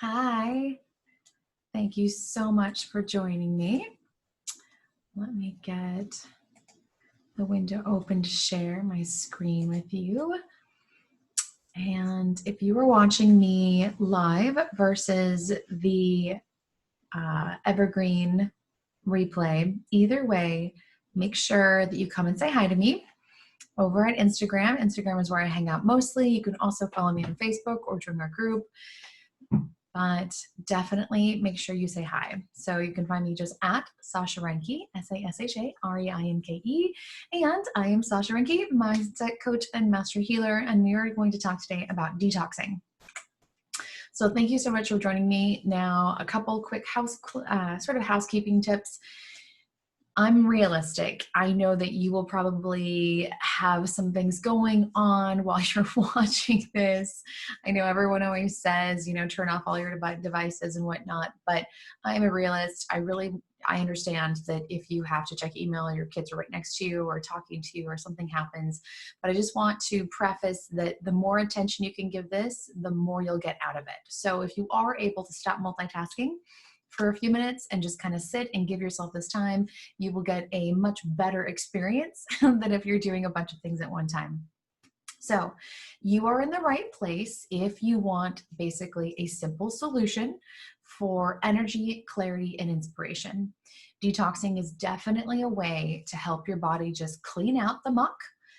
Hi, thank you so much for joining me. Let me get the window open to share my screen with you. And if you are watching me live versus the evergreen replay, either way, make sure that you come and say hi to me over at Instagram. Instagram is where I hang out mostly. You can also follow me on Facebook or join our group. But definitely make sure you say hi. So you can find me just at Sasha Reinke, SASHA-REINKE. And I am Sasha Reinke, mindset coach and master healer. And we are going to talk today about detoxing. So thank you so much for joining me. Now, a couple quick housekeeping tips. I'm realistic. I know that you will probably have some things going on while you're watching this. I know everyone always says, turn off all your devices and whatnot, but I'm a realist. I understand that if you have to check email and your kids are right next to you or talking to you or something happens, but I just want to preface that the more attention you can give this, the more you'll get out of it. So if you are able to stop multitasking for a few minutes and just kind of sit and give yourself this time, you will get a much better experience than if you're doing a bunch of things at one time. So you are in the right place if you want basically a simple solution for energy, clarity, and inspiration. Detoxing is definitely a way to help your body just clean out the muck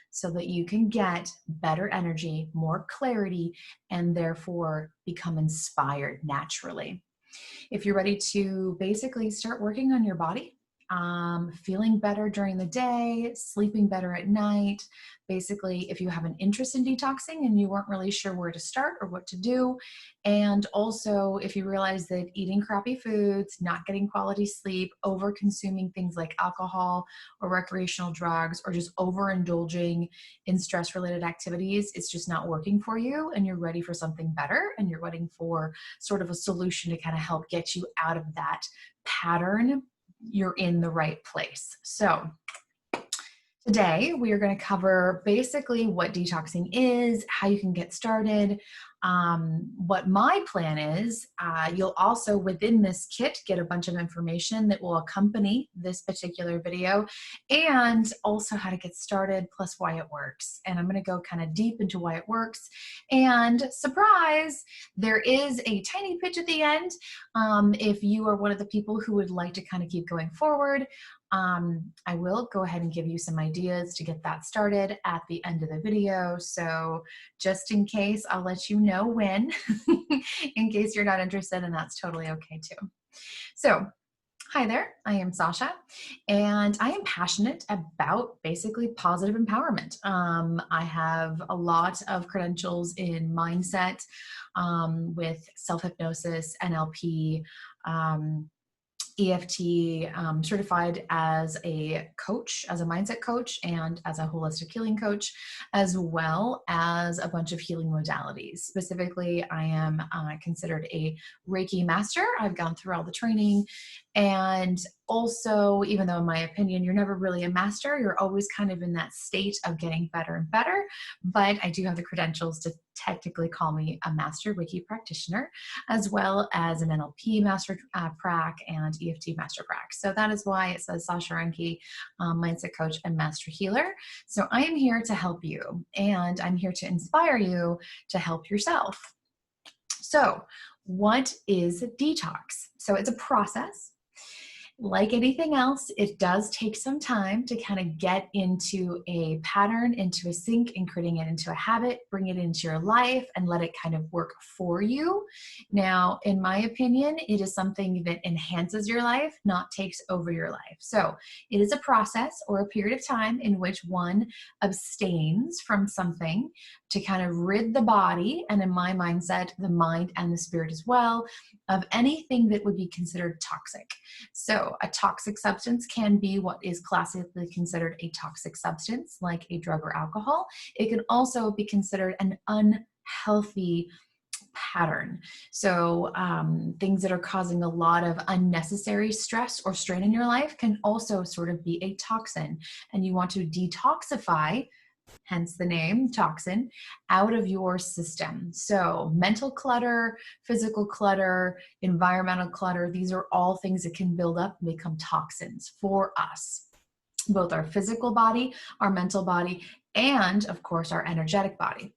so that you can get better energy, more clarity, and therefore become inspired naturally. If you're ready to basically start working on your body, feeling better during the day, sleeping better at night, basically if you have an interest in detoxing and you weren't really sure where to start or what to do, and also if you realize that eating crappy foods, not getting quality sleep, over consuming things like alcohol or recreational drugs, or just overindulging in stress-related activities, it's just not working for you and you're ready for something better and you're waiting for sort of a solution to kind of help get you out of that pattern, you're in the right place. So today we are going to cover basically what detoxing is, how you can get started, what my plan is. You'll also within this kit get a bunch of information that will accompany this particular video, and also how to get started plus why it works. And I'm going to go kind of deep into why it works. And surprise, there is a tiny pitch at the end. If you are one of the people who would like to kind of keep going forward, I will go ahead and give you some ideas to get that started at the end of the video. So just in case, I'll let you know when, in case you're not interested, and that's totally okay too. So hi there, I am Sasha, and I am passionate about basically positive empowerment. I have a lot of credentials in mindset with self-hypnosis, NLP, EFT, certified as a coach, as a mindset coach, and as a holistic healing coach, as well as a bunch of healing modalities. Specifically, I am considered a Reiki master. I've gone through all the training. And also, even though in my opinion, you're never really a master, you're always kind of in that state of getting better and better. But I do have the credentials to technically call me a master Reiki practitioner, as well as an NLP master prac and EFT master prac. So that is why it says Sasha Reinke, mindset coach and master healer. So I am here to help you, and I'm here to inspire you to help yourself. So what is detox? So it's a process. Like anything else, it does take some time to kind of get into a pattern, into a sync, and creating it into a habit, bring it into your life, and let it kind of work for you. Now, in my opinion, it is something that enhances your life, not takes over your life. So it is a process or a period of time in which one abstains from something to kind of rid the body, and in my mindset, the mind and the spirit as well, of anything that would be considered toxic. So a toxic substance can be what is classically considered a toxic substance, like a drug or alcohol. It can also be considered an unhealthy pattern. So things that are causing a lot of unnecessary stress or strain in your life can also sort of be a toxin. And you want to detoxify hence the name, toxin, out of your system. So mental clutter, physical clutter, environmental clutter, these are all things that can build up and become toxins for us, both our physical body, our mental body, and of course, our energetic body.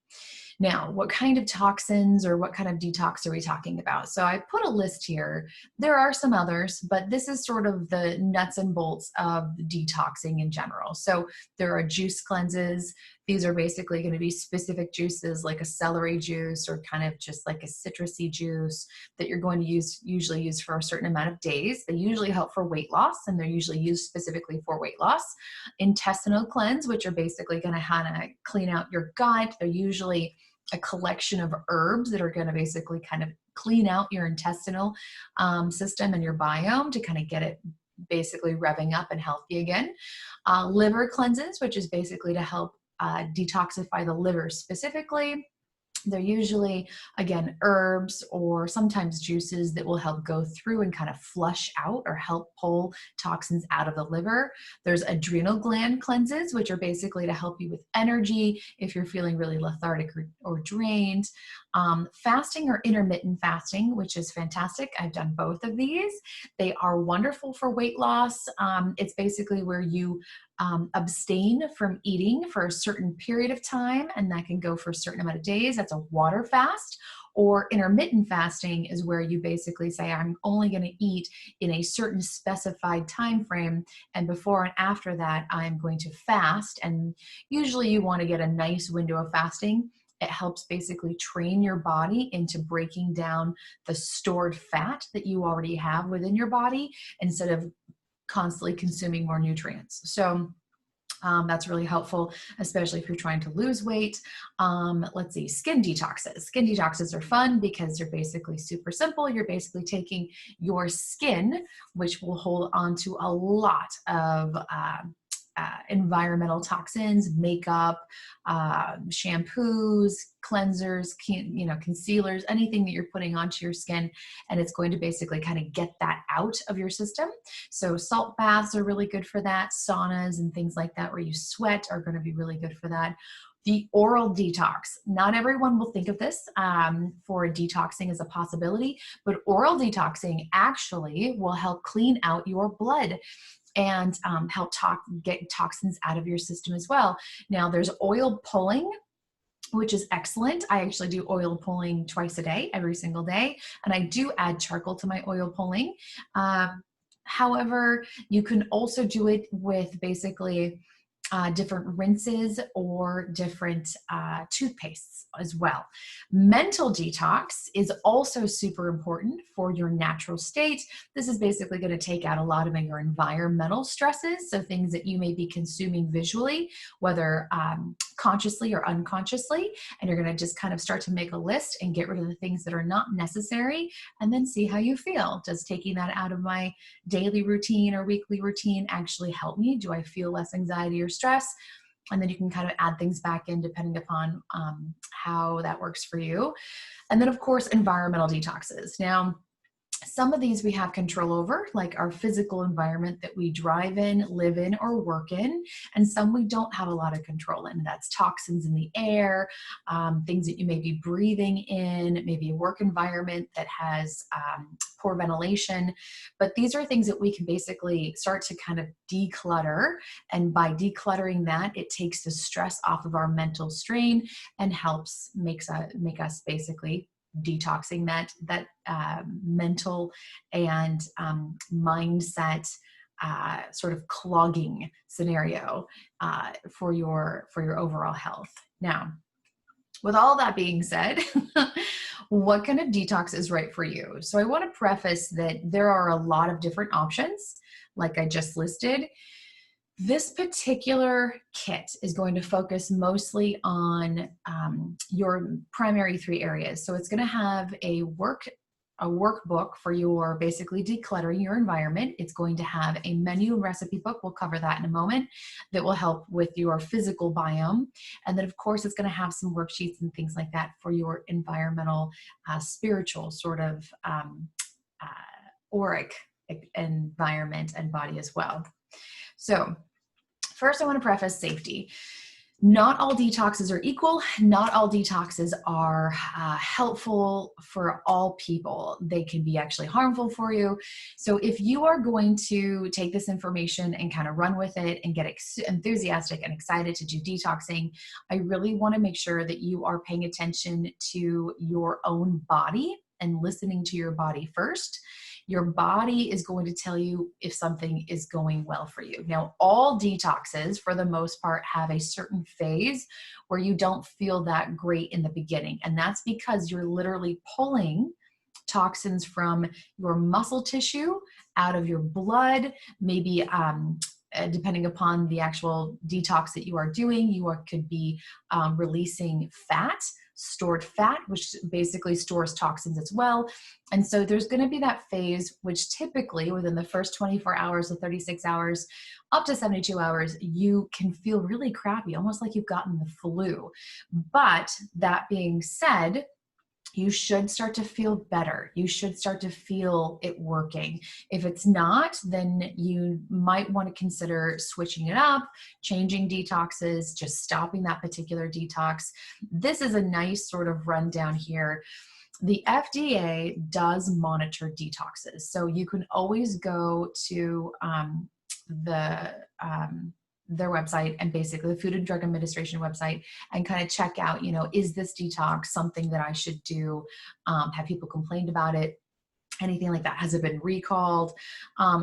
Now, what kind of toxins or what kind of detox are we talking about? So I put a list here. There are some others, but this is sort of the nuts and bolts of detoxing in general. So there are juice cleanses. These are basically going to be specific juices like a celery juice or kind of just like a citrusy juice that you're going to usually use for a certain amount of days. They usually help for weight loss, and they're usually used specifically for weight loss. Intestinal cleanse, which are basically going to kind of clean out your gut. They're usually a collection of herbs that are going to basically kind of clean out your intestinal system and your biome to kind of get it basically revving up and healthy again. Liver cleanses, which is basically to help detoxify the liver specifically. They're usually, again, herbs or sometimes juices that will help go through and kind of flush out or help pull toxins out of the liver. There's adrenal gland cleanses, which are basically to help you with energy if you're feeling really lethargic or drained. Fasting or intermittent fasting, which is fantastic. I've done both of these. They are wonderful for weight loss. It's basically where you abstain from eating for a certain period of time, and that can go for a certain amount of days. That's a water fast. Or intermittent fasting is where you basically say, I'm only going to eat in a certain specified time frame, and before and after that, I'm going to fast. And usually you want to get a nice window of fasting. It helps basically train your body into breaking down the stored fat that you already have within your body instead of constantly consuming more nutrients. So that's really helpful, especially if you're trying to lose weight. Let's see, skin detoxes. Skin detoxes are fun because they're basically super simple. You're basically taking your skin, which will hold on to a lot of environmental toxins, makeup, shampoos, cleansers, concealers, anything that you're putting onto your skin, and it's going to basically kind of get that out of your system. So salt baths are really good for that. Saunas and things like that where you sweat are going to be really good for that. The oral detox. Not everyone will think of this for detoxing as a possibility, but oral detoxing actually will help clean out your blood and help get toxins out of your system as well. Now there's oil pulling, which is excellent. I actually do oil pulling twice a day, every single day. And I do add charcoal to my oil pulling. However, you can also do it with basically different rinses or different toothpastes as well. Mental detox is also super important for your natural state. This is basically going to take out a lot of your environmental stresses, so things that you may be consuming visually, whether consciously or unconsciously, and you're going to just kind of start to make a list and get rid of the things that are not necessary, and then see how you feel. Does taking that out of my daily routine or weekly routine actually help me? Do I feel less anxiety or stress? And then you can kind of add things back in depending upon how that works for you. And then of course, environmental detoxes. Now, some of these we have control over, like our physical environment that we drive in, live in, or work in, and some we don't have a lot of control in. That's toxins in the air, things that you may be breathing in, maybe a work environment that has poor ventilation. But these are things that we can basically start to kind of declutter, and by decluttering that, it takes the stress off of our mental strain and helps make us basically detoxing that mental and mindset sort of clogging scenario for your overall health. Now, with all that being said, what kind of detox is right for you? So I want to preface that there are a lot of different options, like I just listed. This particular kit is going to focus mostly on your primary three areas. So it's going to have a workbook for your basically decluttering your environment. It's going to have a menu and recipe book. We'll cover that in a moment. That will help with your physical biome. And then of course, it's going to have some worksheets and things like that for your environmental, spiritual sort of auric environment and body as well. So first I want to preface safety. Not all detoxes are equal. Not all detoxes are helpful for all people. They can be actually harmful for you. So if you are going to take this information and kind of run with it and get enthusiastic and excited to do detoxing, I really want to make sure that you are paying attention to your own body and listening to your body first. Your body is going to tell you if something is going well for you. Now, all detoxes, for the most part, have a certain phase where you don't feel that great in the beginning. And that's because you're literally pulling toxins from your muscle tissue out of your blood, maybe depending upon the actual detox that you are doing, could be releasing stored fat, which basically stores toxins as well. And so there's going to be that phase, which typically within the first 24 hours to 36 hours, up to 72 hours, you can feel really crappy, almost like you've gotten the flu. But that being said, you should start to feel better. You should start to feel it working. If it's not, then you might want to consider switching it up, changing detoxes, just stopping that particular detox. This is a nice sort of rundown here. The FDA does monitor detoxes. So you can always go to their website, and basically the Food and Drug Administration website, and kind of check out, is this detox something that I should do? Have people complained about it? Anything like that? Has it been recalled?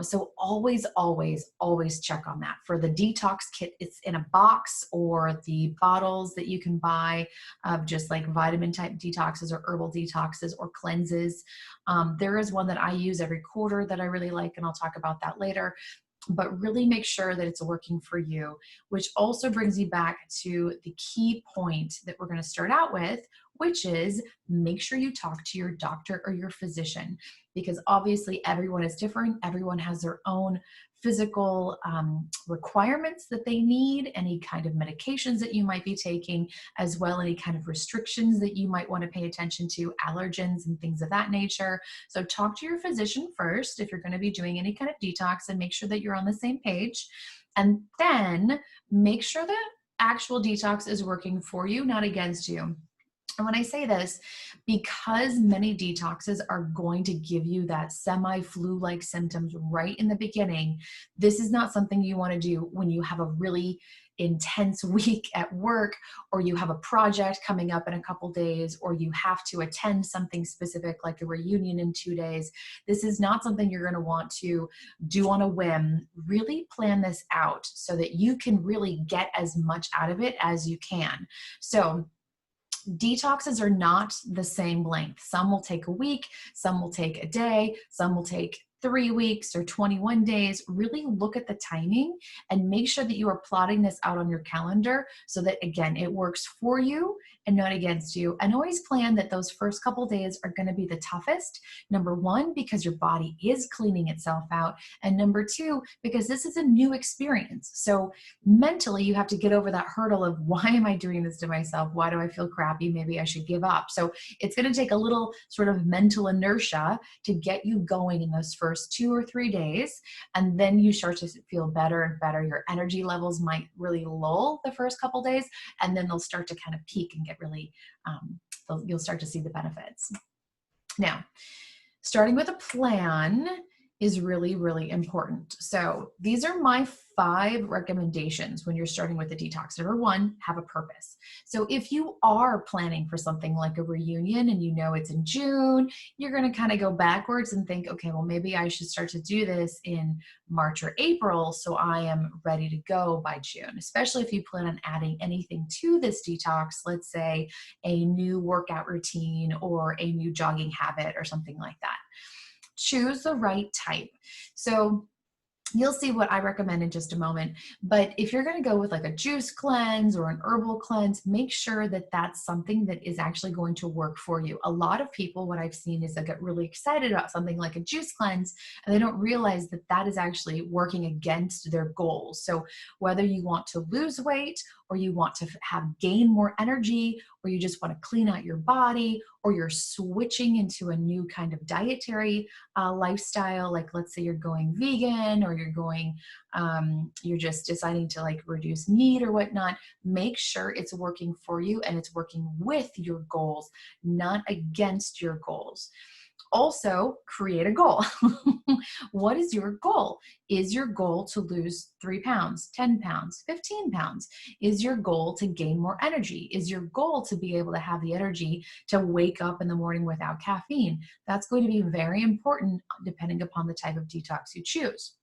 So always, always, always check on that. For the detox kit, it's in a box, or the bottles that you can buy of just like vitamin type detoxes or herbal detoxes or cleanses. There is one that I use every quarter that I really like, and I'll talk about that later. But really make sure that it's working for you, which also brings you back to the key point that we're going to start out with, which is make sure you talk to your doctor or your physician, because obviously everyone is different. Everyone has their own physical requirements that they need, any kind of medications that you might be taking, as well any kind of restrictions that you might want to pay attention to, allergens and things of that nature. So talk to your physician first if you're going to be doing any kind of detox, and make sure that you're on the same page. And then make sure that actual detox is working for you, not against you. And when I say this, because many detoxes are going to give you that semi-flu-like symptoms right in the beginning, this is not something you want to do when you have a really intense week at work, or you have a project coming up in a couple days, or you have to attend something specific like a reunion in 2 days. This is not something you're going to want to do on a whim. Really plan this out so that you can really get as much out of it as you can. So detoxes are not the same length. Some will take a week, some will take a day, some will take 3 weeks or 21 days. Really look at the timing and make sure that you are plotting this out on your calendar so that, again, it works for you and not against you. And always plan that those first couple days are going to be the toughest. Number one, because your body is cleaning itself out. And number two, because this is a new experience. So mentally, you have to get over that hurdle of, why am I doing this to myself? Why do I feel crappy? Maybe I should give up. So it's going to take a little sort of mental inertia to get you going in those first 2 or 3 days. And then you start to feel better and better. Your energy levels might really lull the first couple days, and then they'll start to kind of peak and get really, you'll start to see the benefits. Now, starting with a plan is really, really important. So these are my 5 recommendations when you're starting with a detox. Number 1, have a purpose. So if you are planning for something like a reunion and you know it's in June, you're going to kind of go backwards and think, okay, well, maybe I should start to do this in March or April so I am ready to go by June, especially if you plan on adding anything to this detox, let's say a new workout routine or a new jogging habit or something like that. Choose the right type. So you'll see what I recommend in just a moment. But if you're going to go with like a juice cleanse or an herbal cleanse, make sure that that's something that is actually going to work for you. A lot of people, what I've seen is they get really excited about something like a juice cleanse, and they don't realize that that is actually working against their goals. So whether you want to lose weight, or you want to gain more energy, or you just want to clean out your body, or you're switching into a new kind of dietary lifestyle, like let's say you're going vegan, or you're just deciding to like reduce meat or whatnot, make sure it's working for you and it's working with your goals, not against your goals. Also, create a goal. What is your goal? Is your goal to lose 3 pounds, 10 pounds, 15 pounds? Is your goal to gain more energy? Is your goal to be able to have the energy to wake up in the morning without caffeine? That's going to be very important depending upon the type of detox you choose.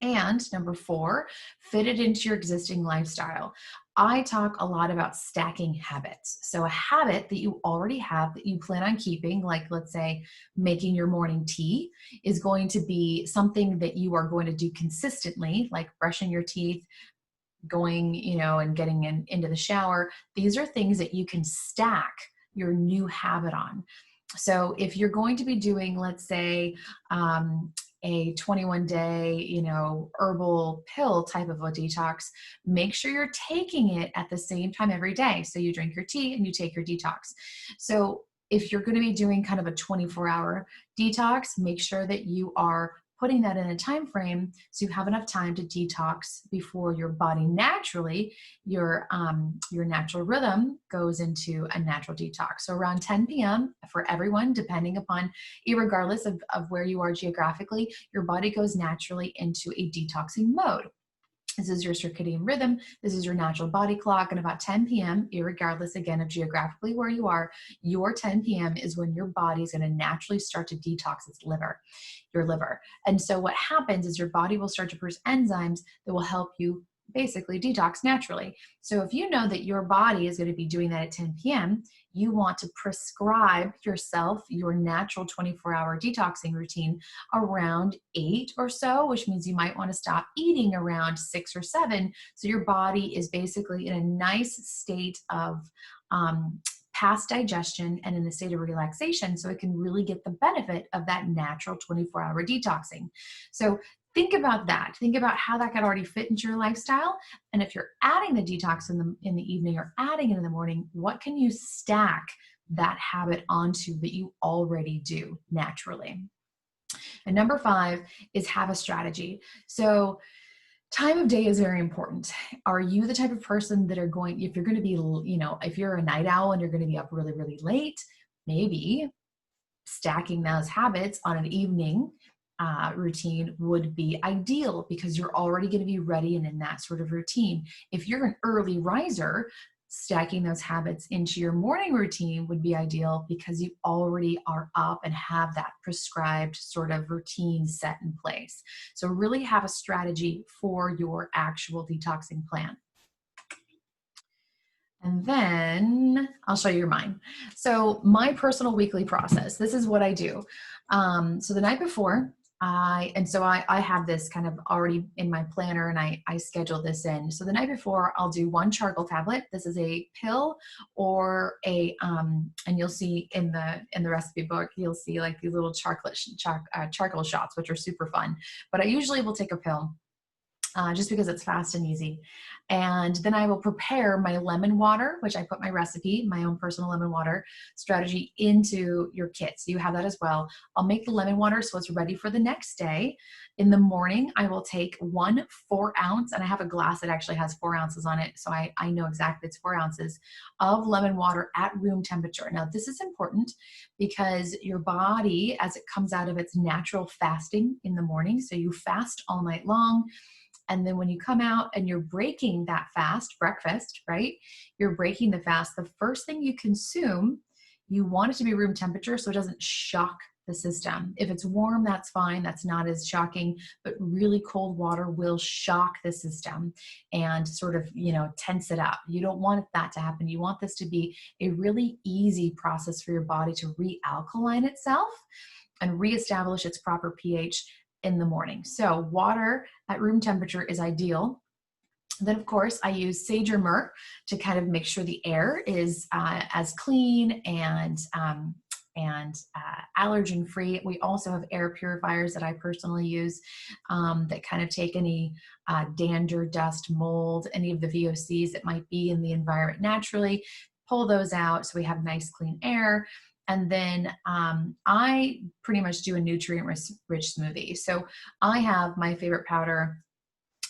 And number 4, fit it into your existing lifestyle. I talk a lot about stacking habits. So a habit that you already have that you plan on keeping, like let's say making your morning tea, is going to be something that you are going to do consistently, like brushing your teeth, going, and getting into the shower. These are things that you can stack your new habit on. So if you're going to be doing, let's say, a 21-day, herbal pill type of a detox, make sure you're taking it at the same time every day. So you drink your tea and you take your detox. So if you're going to be doing kind of a 24-hour detox, make sure that you are putting that in a time frame so you have enough time to detox before your body naturally, your natural rhythm goes into a natural detox. So around 10 p.m. for everyone, depending upon, irregardless of where you are geographically, your body goes naturally into a detoxing mode. This is your circadian rhythm. This is your natural body clock. And about 10 p.m., irregardless again of geographically where you are, your 10 p.m. is when your body is going to naturally start to detox your liver. And so what happens is your body will start to produce enzymes that will help you basically detox naturally. So if you know that your body is going to be doing that at 10 p.m., you want to prescribe yourself your natural 24-hour detoxing routine around 8 or so, which means you might want to stop eating around 6 or 7. So your body is basically in a nice state of past digestion and in a state of relaxation, so it can really get the benefit of that natural 24-hour detoxing. So think about that. Think about how that could already fit into your lifestyle. And if you're adding the detox in the evening or adding it in the morning, what can you stack that habit onto that you already do naturally? And number 5 is have a strategy. So time of day is very important. Are you the type of person that if you're going to be, if you're a night owl and you're going to be up really, really late, maybe stacking those habits on an evening routine would be ideal because you're already going to be ready and in that sort of routine. If you're an early riser, stacking those habits into your morning routine would be ideal because you already are up and have that prescribed sort of routine set in place. So really have a strategy for your actual detoxing plan. And then I'll show you mine. So my personal weekly process, this is what I do. So the night before, I have this kind of already in my planner and I schedule this in. So the night before I'll do 1 charcoal tablet. This is a pill or and you'll see in the recipe book, you'll see like these little charcoal shots, which are super fun. But I usually will take a pill. Just because it's fast and easy. And then I will prepare my lemon water, which I put my recipe, my own personal lemon water strategy into your kit. So you have that as well. I'll make the lemon water so it's ready for the next day. In the morning, I will take 1 4-ounce, and I have a glass that actually has 4 ounces on it. So I know exactly it's 4 ounces of lemon water at room temperature. Now, this is important because your body, as it comes out of its natural fasting in the morning, so you fast all night long, and then when you come out and you're breaking that fast, breakfast, right? You're breaking the fast. The first thing you consume, you want it to be room temperature so it doesn't shock the system. If it's warm, that's fine. That's not as shocking, but really cold water will shock the system and sort of, tense it up. You don't want that to happen. You want this to be a really easy process for your body to realkaline itself and reestablish its proper pH in the morning. So water at room temperature is ideal. Then, of course, I use sage or myrrh to kind of make sure the air is as clean and allergen-free. We also have air purifiers that I personally use that kind of take any dander, dust, mold, any of the VOCs that might be in the environment naturally, pull those out so we have nice clean air. And then I pretty much do a nutrient-rich smoothie. So I have my favorite powder,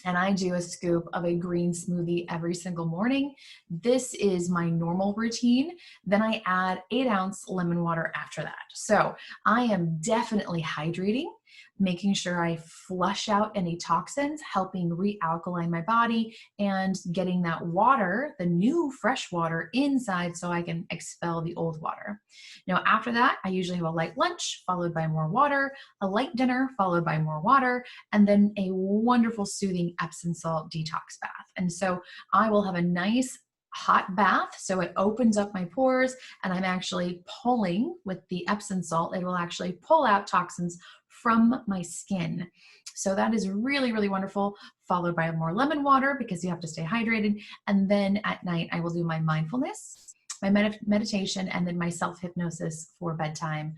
and I do a scoop of a green smoothie every single morning. This is my normal routine. Then I add 8-ounce lemon water after that. So I am definitely hydrating, making sure I flush out any toxins, helping realkaline my body, and getting that water, the new fresh water, inside so I can expel the old water. Now, after that, I usually have a light lunch followed by more water, a light dinner followed by more water, and then a wonderful soothing Epsom salt detox bath. And so I will have a nice hot bath, so it opens up my pores, and I'm actually pulling with the Epsom salt. It will actually pull out toxins from my skin. So that is really, really wonderful, followed by more lemon water because you have to stay hydrated. And then at night, I will do my mindfulness, my meditation, and then my self-hypnosis for bedtime,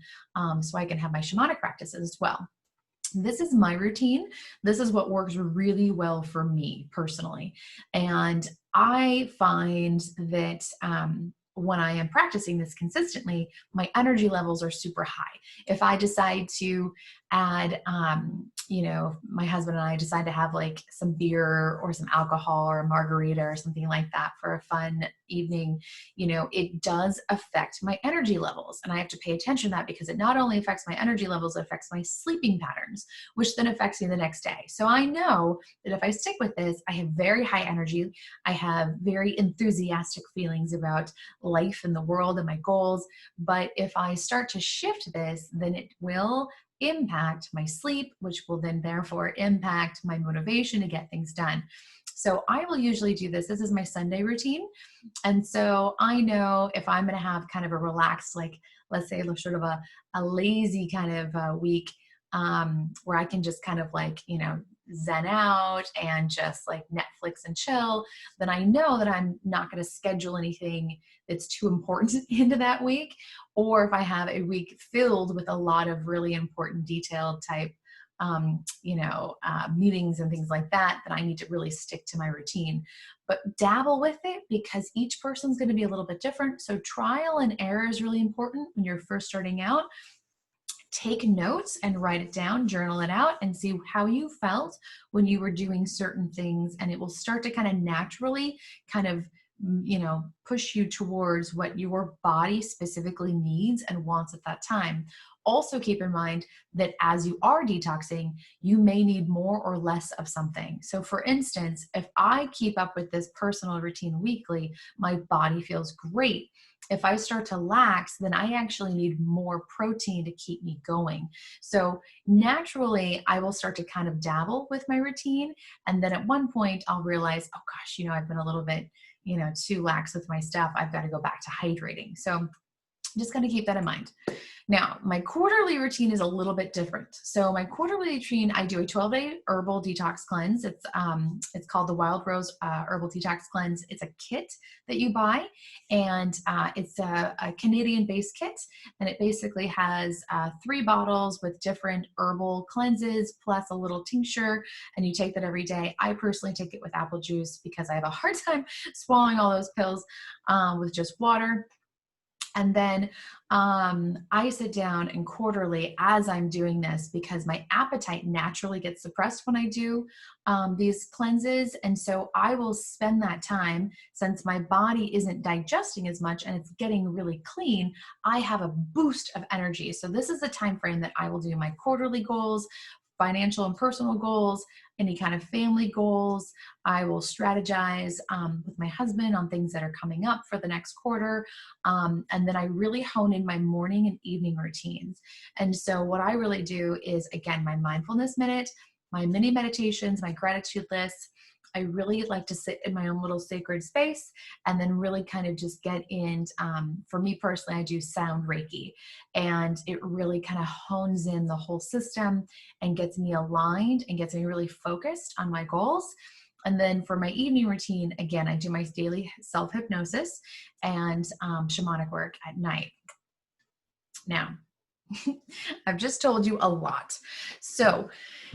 so I can have my shamanic practices as well. This is my routine. This is what works really well for me personally. And I find that when I am practicing this consistently, my energy levels are super high. If I decide to add, my husband and I decide to have like some beer or some alcohol or a margarita or something like that for a fun evening, it does affect my energy levels. And I have to pay attention to that because it not only affects my energy levels, it affects my sleeping patterns, which then affects me the next day. So I know that if I stick with this, I have very high energy. I have very enthusiastic feelings about life and the world and my goals. But if I start to shift this, then it will impact my sleep, which will then therefore impact my motivation to get things done. So I will usually do this. This is my Sunday routine. And so I know if I'm going to have kind of a relaxed, like, let's say sort of a lazy kind of week, where I can just kind of like, zen out and just like Netflix and chill, then I know that I'm not going to schedule anything that's too important into that week. Or if I have a week filled with a lot of really important detailed type, meetings and things like that, then I need to really stick to my routine. But dabble with it because each person's going to be a little bit different. So trial and error is really important when you're first starting out. Take notes and write it down, journal it out, and see how you felt when you were doing certain things. And it will start to kind of naturally kind of, push you towards what your body specifically needs and wants at that time. Also keep in mind that as you are detoxing, you may need more or less of something. So for instance, if I keep up with this personal routine weekly, my body feels great. If I start to lax, then I actually need more protein to keep me going. So naturally, I will start to kind of dabble with my routine. And then at one point I'll realize, oh gosh, I've been a little bit, too lax with my stuff. I've got to go back to hydrating. So I'm just going to keep that in mind. Now, my quarterly routine is a little bit different. So my quarterly routine, I do a 12-day herbal detox cleanse. It's called the Wild Rose Herbal Detox Cleanse. It's a kit that you buy, and it's a Canadian-based kit, and it basically has 3 bottles with different herbal cleanses plus a little tincture, and you take that every day. I personally take it with apple juice because I have a hard time swallowing all those pills with just water. And then I sit down and quarterly as I'm doing this because my appetite naturally gets suppressed when I do these cleanses. And so I will spend that time, since my body isn't digesting as much and it's getting really clean, I have a boost of energy. So this is the time frame that I will do my quarterly goals, financial and personal goals, any kind of family goals. I will strategize with my husband on things that are coming up for the next quarter. And then I really hone in my morning and evening routines. And so what I really do is, again, my mindfulness minute, my mini meditations, my gratitude lists. I really like to sit in my own little sacred space and then really kind of just get in. For me personally, I do sound Reiki, and it really kind of hones in the whole system and gets me aligned and gets me really focused on my goals. And then for my evening routine, again, I do my daily self-hypnosis and shamanic work at night. Now, I've just told you a lot. So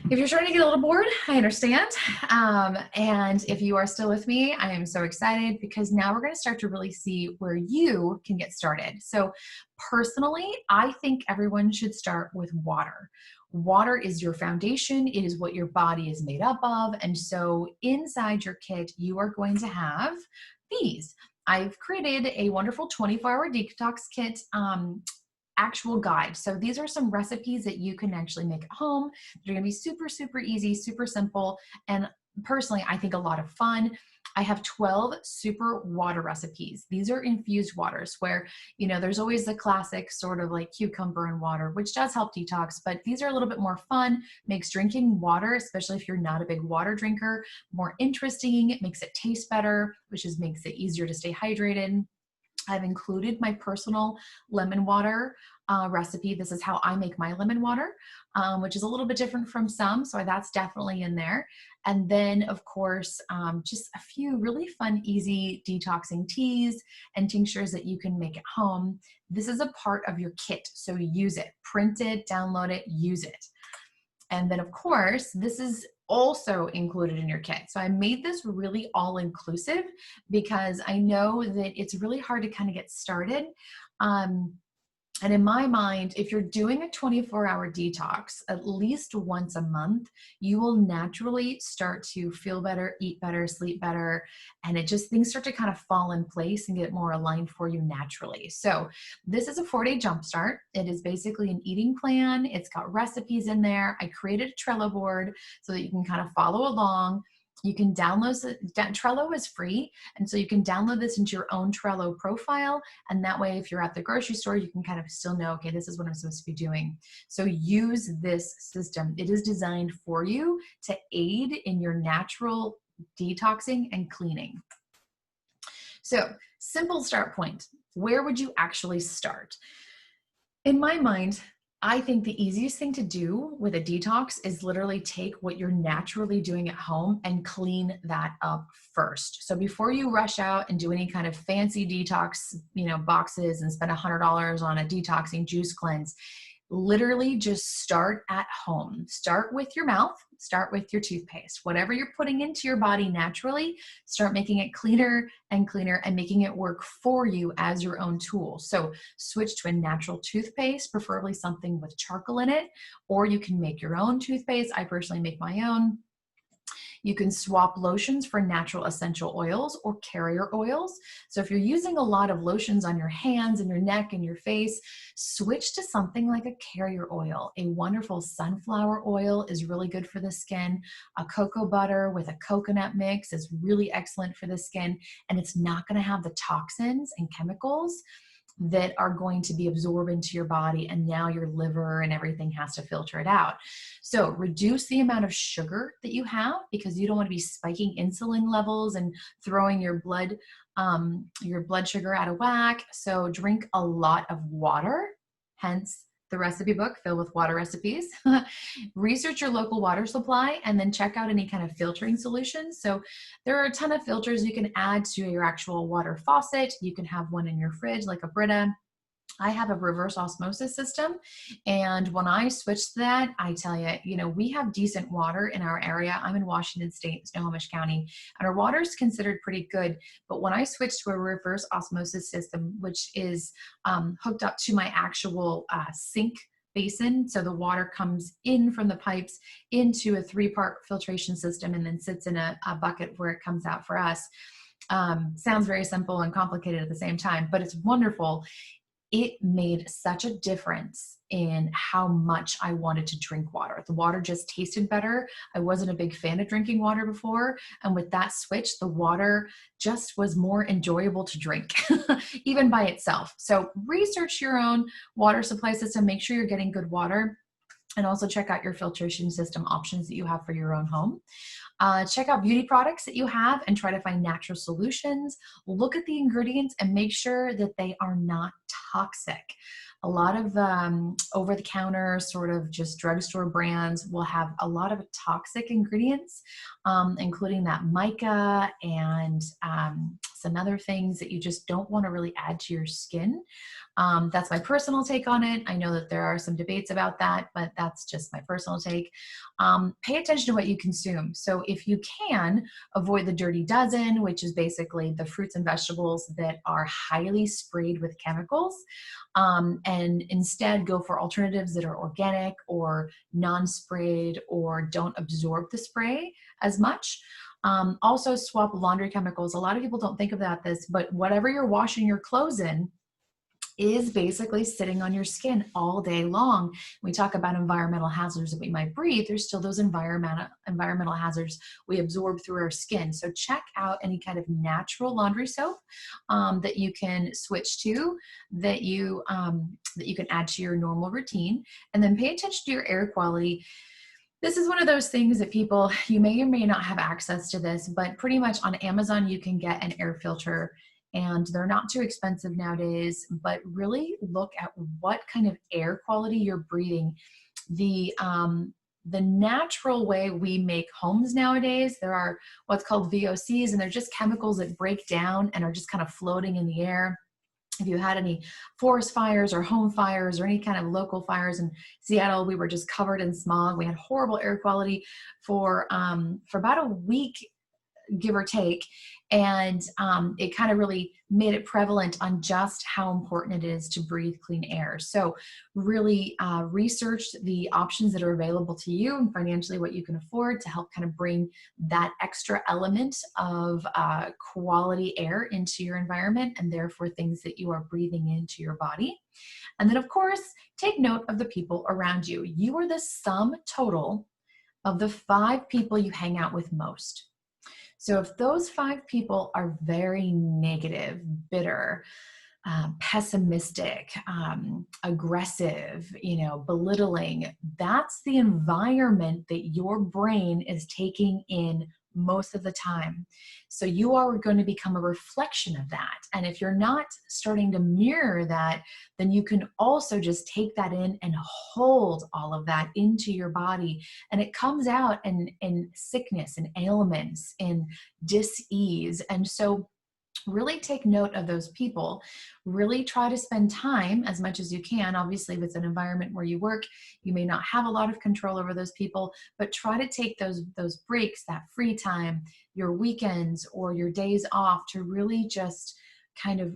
if you're starting to get a little bored, I understand. And if you are still with me, I am so excited because now we're going to start to really see where you can get started. So personally, I think everyone should start with water. Water is your foundation. It is what your body is made up of. And so inside your kit, you are going to have these. I've created a wonderful 24-hour detox kit actual guide. So these are some recipes that you can actually make at home. They're going to be super, super easy, super simple. And personally, I think a lot of fun. I have 12 super water recipes. These are infused waters where, you know, there's always the classic sort of like cucumber and water, which does help detox, but these are a little bit more fun, makes drinking water, especially if you're not a big water drinker, more interesting. It makes it taste better, which is makes it easier to stay hydrated. I've included my personal lemon water recipe. This is how I make my lemon water, which is a little bit different from some. So that's definitely in there. And then, of course, just a few really fun, easy detoxing teas and tinctures that you can make at home. This is a part of your kit. So use it, print it, download it, use it. And then, of course, this is also included in your kit. So I made this really all-inclusive because I know that it's really hard to kind of get started. And in my mind, if you're doing a 24-hour detox at least once a month, you will naturally start to feel better, eat better, sleep better, and things start to kind of fall in place and get more aligned for you naturally. So this is a 4-day jumpstart. It is basically an eating plan. It's got recipes in there. I created a Trello board so that you can kind of follow along. You can download it. Trello is free. And so you can download this into your own Trello profile. And that way, if you're at the grocery store, you can kind of still know, okay, this is what I'm supposed to be doing. So use this system. It is designed for you to aid in your natural detoxing and cleaning. So simple start point. Where would you actually start? In my mind, I think the easiest thing to do with a detox is literally take what you're naturally doing at home and clean that up first. So before you rush out and do any kind of fancy detox, boxes and spend $100 on a detoxing juice cleanse, literally just start at home. Start with your mouth, start with your toothpaste. Whatever you're putting into your body naturally, start making it cleaner and cleaner and making it work for you as your own tool. So switch to a natural toothpaste, preferably something with charcoal in it, or you can make your own toothpaste. I personally make my own. You can swap lotions for natural essential oils or carrier oils. So if you're using a lot of lotions on your hands and your neck and your face, switch to something like a carrier oil. A wonderful sunflower oil is really good for the skin. A cocoa butter with a coconut mix is really excellent for the skin, and it's not going to have the toxins and chemicals that are going to be absorbed into your body, and now your liver and everything has to filter it out. So reduce the amount of sugar that you have, because you don't want to be spiking insulin levels and throwing your blood sugar out of whack. So drink a lot of water, hence the recipe book filled with water recipes. Research your local water supply and then check out any kind of filtering solutions. So there are a ton of filters you can add to your actual water faucet. You can have one in your fridge like a Brita. I have a reverse osmosis system. And when I switched to that, I tell you, we have decent water in our area. I'm in Washington State, Snohomish County, and our water is considered pretty good. But when I switched to a reverse osmosis system, which is hooked up to my actual sink basin, so the water comes in from the pipes into a 3-part filtration system and then sits in a bucket where it comes out for us. Sounds very simple and complicated at the same time, but it's wonderful. It made such a difference in how much I wanted to drink water. The water just tasted better. I wasn't a big fan of drinking water before. And with that switch, the water just was more enjoyable to drink, even by itself. So research your own water supply system. Make sure you're getting good water. And also check out your filtration system options that you have for your own home. Check out beauty products that you have and try to find natural solutions. Look at the ingredients and make sure that they are not toxic. A lot of over-the-counter sort of just drugstore brands will have a lot of toxic ingredients, including that mica and some other things that you just don't want to really add to your skin. That's my personal take on it. I know that there are some debates about that, but that's just my personal take. Pay attention to what you consume. So if you can, avoid the dirty dozen, which is basically the fruits and vegetables that are highly sprayed with chemicals, and instead go for alternatives that are organic or non-sprayed or don't absorb the spray as much. Also swap laundry chemicals. A lot of people don't think about this, but whatever you're washing your clothes in is basically sitting on your skin all day long. We talk about environmental hazards that we might breathe. There's still those environmental hazards we absorb through our skin. So check out any kind of natural laundry soap that you can switch to, that you can add to your normal routine, and then pay attention to your air quality. This is one of those things that people, you may or may not have access to this, but pretty much on Amazon, you can get an air filter, and they're not too expensive nowadays, but really look at what kind of air quality you're breathing. The natural way we make homes nowadays, there are what's called VOCs, and they're just chemicals that break down and are just kind of floating in the air. If you had any forest fires or home fires or any kind of local fires in Seattle, we were just covered in smog. We had horrible air quality for about a week, give or take. And it kind of really made it prevalent on just how important it is to breathe clean air. So really research the options that are available to you and financially what you can afford to help kind of bring that extra element of quality air into your environment, and therefore things that you are breathing into your body. And then of course, take note of the people around you. You are the sum total of the 5 people you hang out with most. So if those 5 people are very negative, bitter, pessimistic, aggressive, belittling, that's the environment that your brain is taking in most of the time. So you are going to become a reflection of that. And if you're not starting to mirror that, then you can also just take that in and hold all of that into your body. And it comes out in sickness and ailments and dis-ease. And so really take note of those people. Really try to spend time as much as you can. Obviously, if it's an environment where you work, you may not have a lot of control over those people, but try to take those breaks, that free time, your weekends or your days off, to really just kind of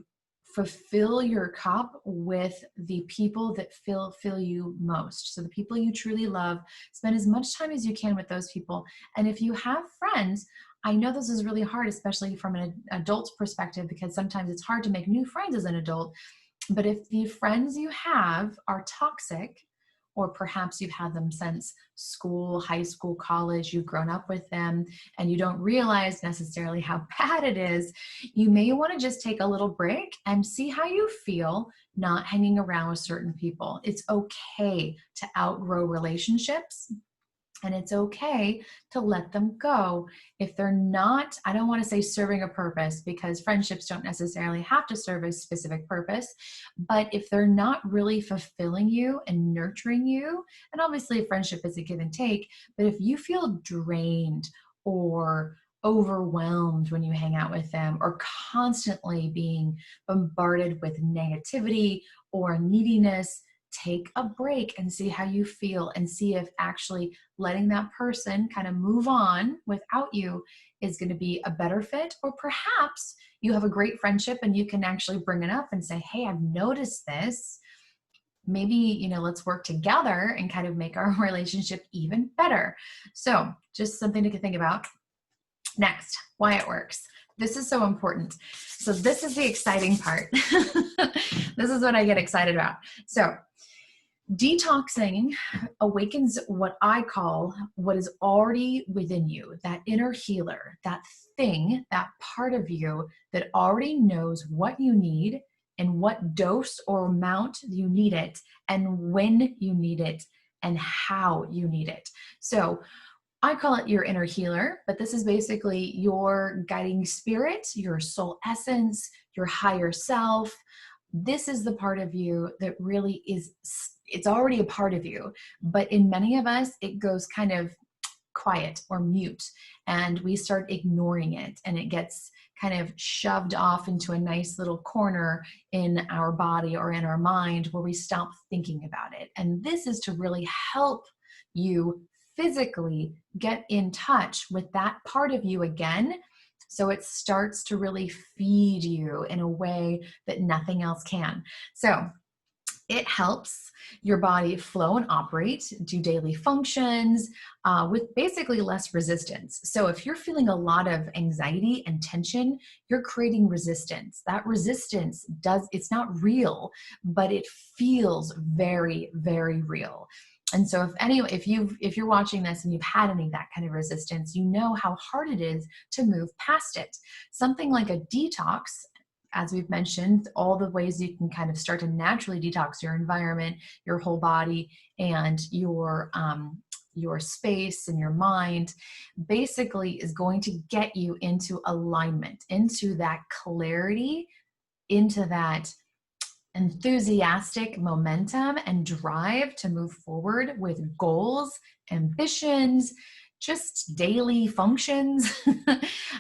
fulfill your cup with the people that fill you most. So the people you truly love, spend as much time as you can with those people. And if you have friends, I know this is really hard, especially from an adult's perspective, because sometimes it's hard to make new friends as an adult. But if the friends you have are toxic, or perhaps you've had them since school, high school, college, you've grown up with them, and you don't realize necessarily how bad it is, you may want to just take a little break and see how you feel not hanging around with certain people. It's okay to outgrow relationships. And it's okay to let them go if they're not, I don't want to say serving a purpose, because friendships don't necessarily have to serve a specific purpose, but if they're not really fulfilling you and nurturing you, and obviously a friendship is a give and take, but if you feel drained or overwhelmed when you hang out with them, or constantly being bombarded with negativity or neediness, take a break and see how you feel, and see if actually letting that person kind of move on without you is going to be a better fit. Or perhaps you have a great friendship and you can actually bring it up and say, hey, I've noticed this. Maybe, let's work together and kind of make our relationship even better. So just something to think about. Next, why it works. This is so important. So this is the exciting part. This is what I get excited about. So detoxing awakens what I call what is already within you, that inner healer, that thing, that part of you that already knows what you need and what dose or amount you need it, and when you need it, and how you need it. So I call it your inner healer, but this is basically your guiding spirit, your soul essence, your higher self. This is the part of you that really is, it's already a part of you, but in many of us, it goes kind of quiet or mute, and we start ignoring it, and it gets kind of shoved off into a nice little corner in our body or in our mind where we stop thinking about it. And this is to really help you physically get in touch with that part of you again, so it starts to really feed you in a way that nothing else can. So it helps your body flow and operate, do daily functions with basically less resistance. So if you're feeling a lot of anxiety and tension, you're creating resistance. That resistance it's not real, but it feels very, very real. And so if you're watching this and you've had any of that kind of resistance, you know how hard it is to move past it. Something like a detox, as we've mentioned, all the ways you can kind of start to naturally detox your environment, your whole body, and your space and your mind, basically is going to get you into alignment, into that clarity, into that enthusiastic momentum and drive to move forward with goals, ambitions, just daily functions.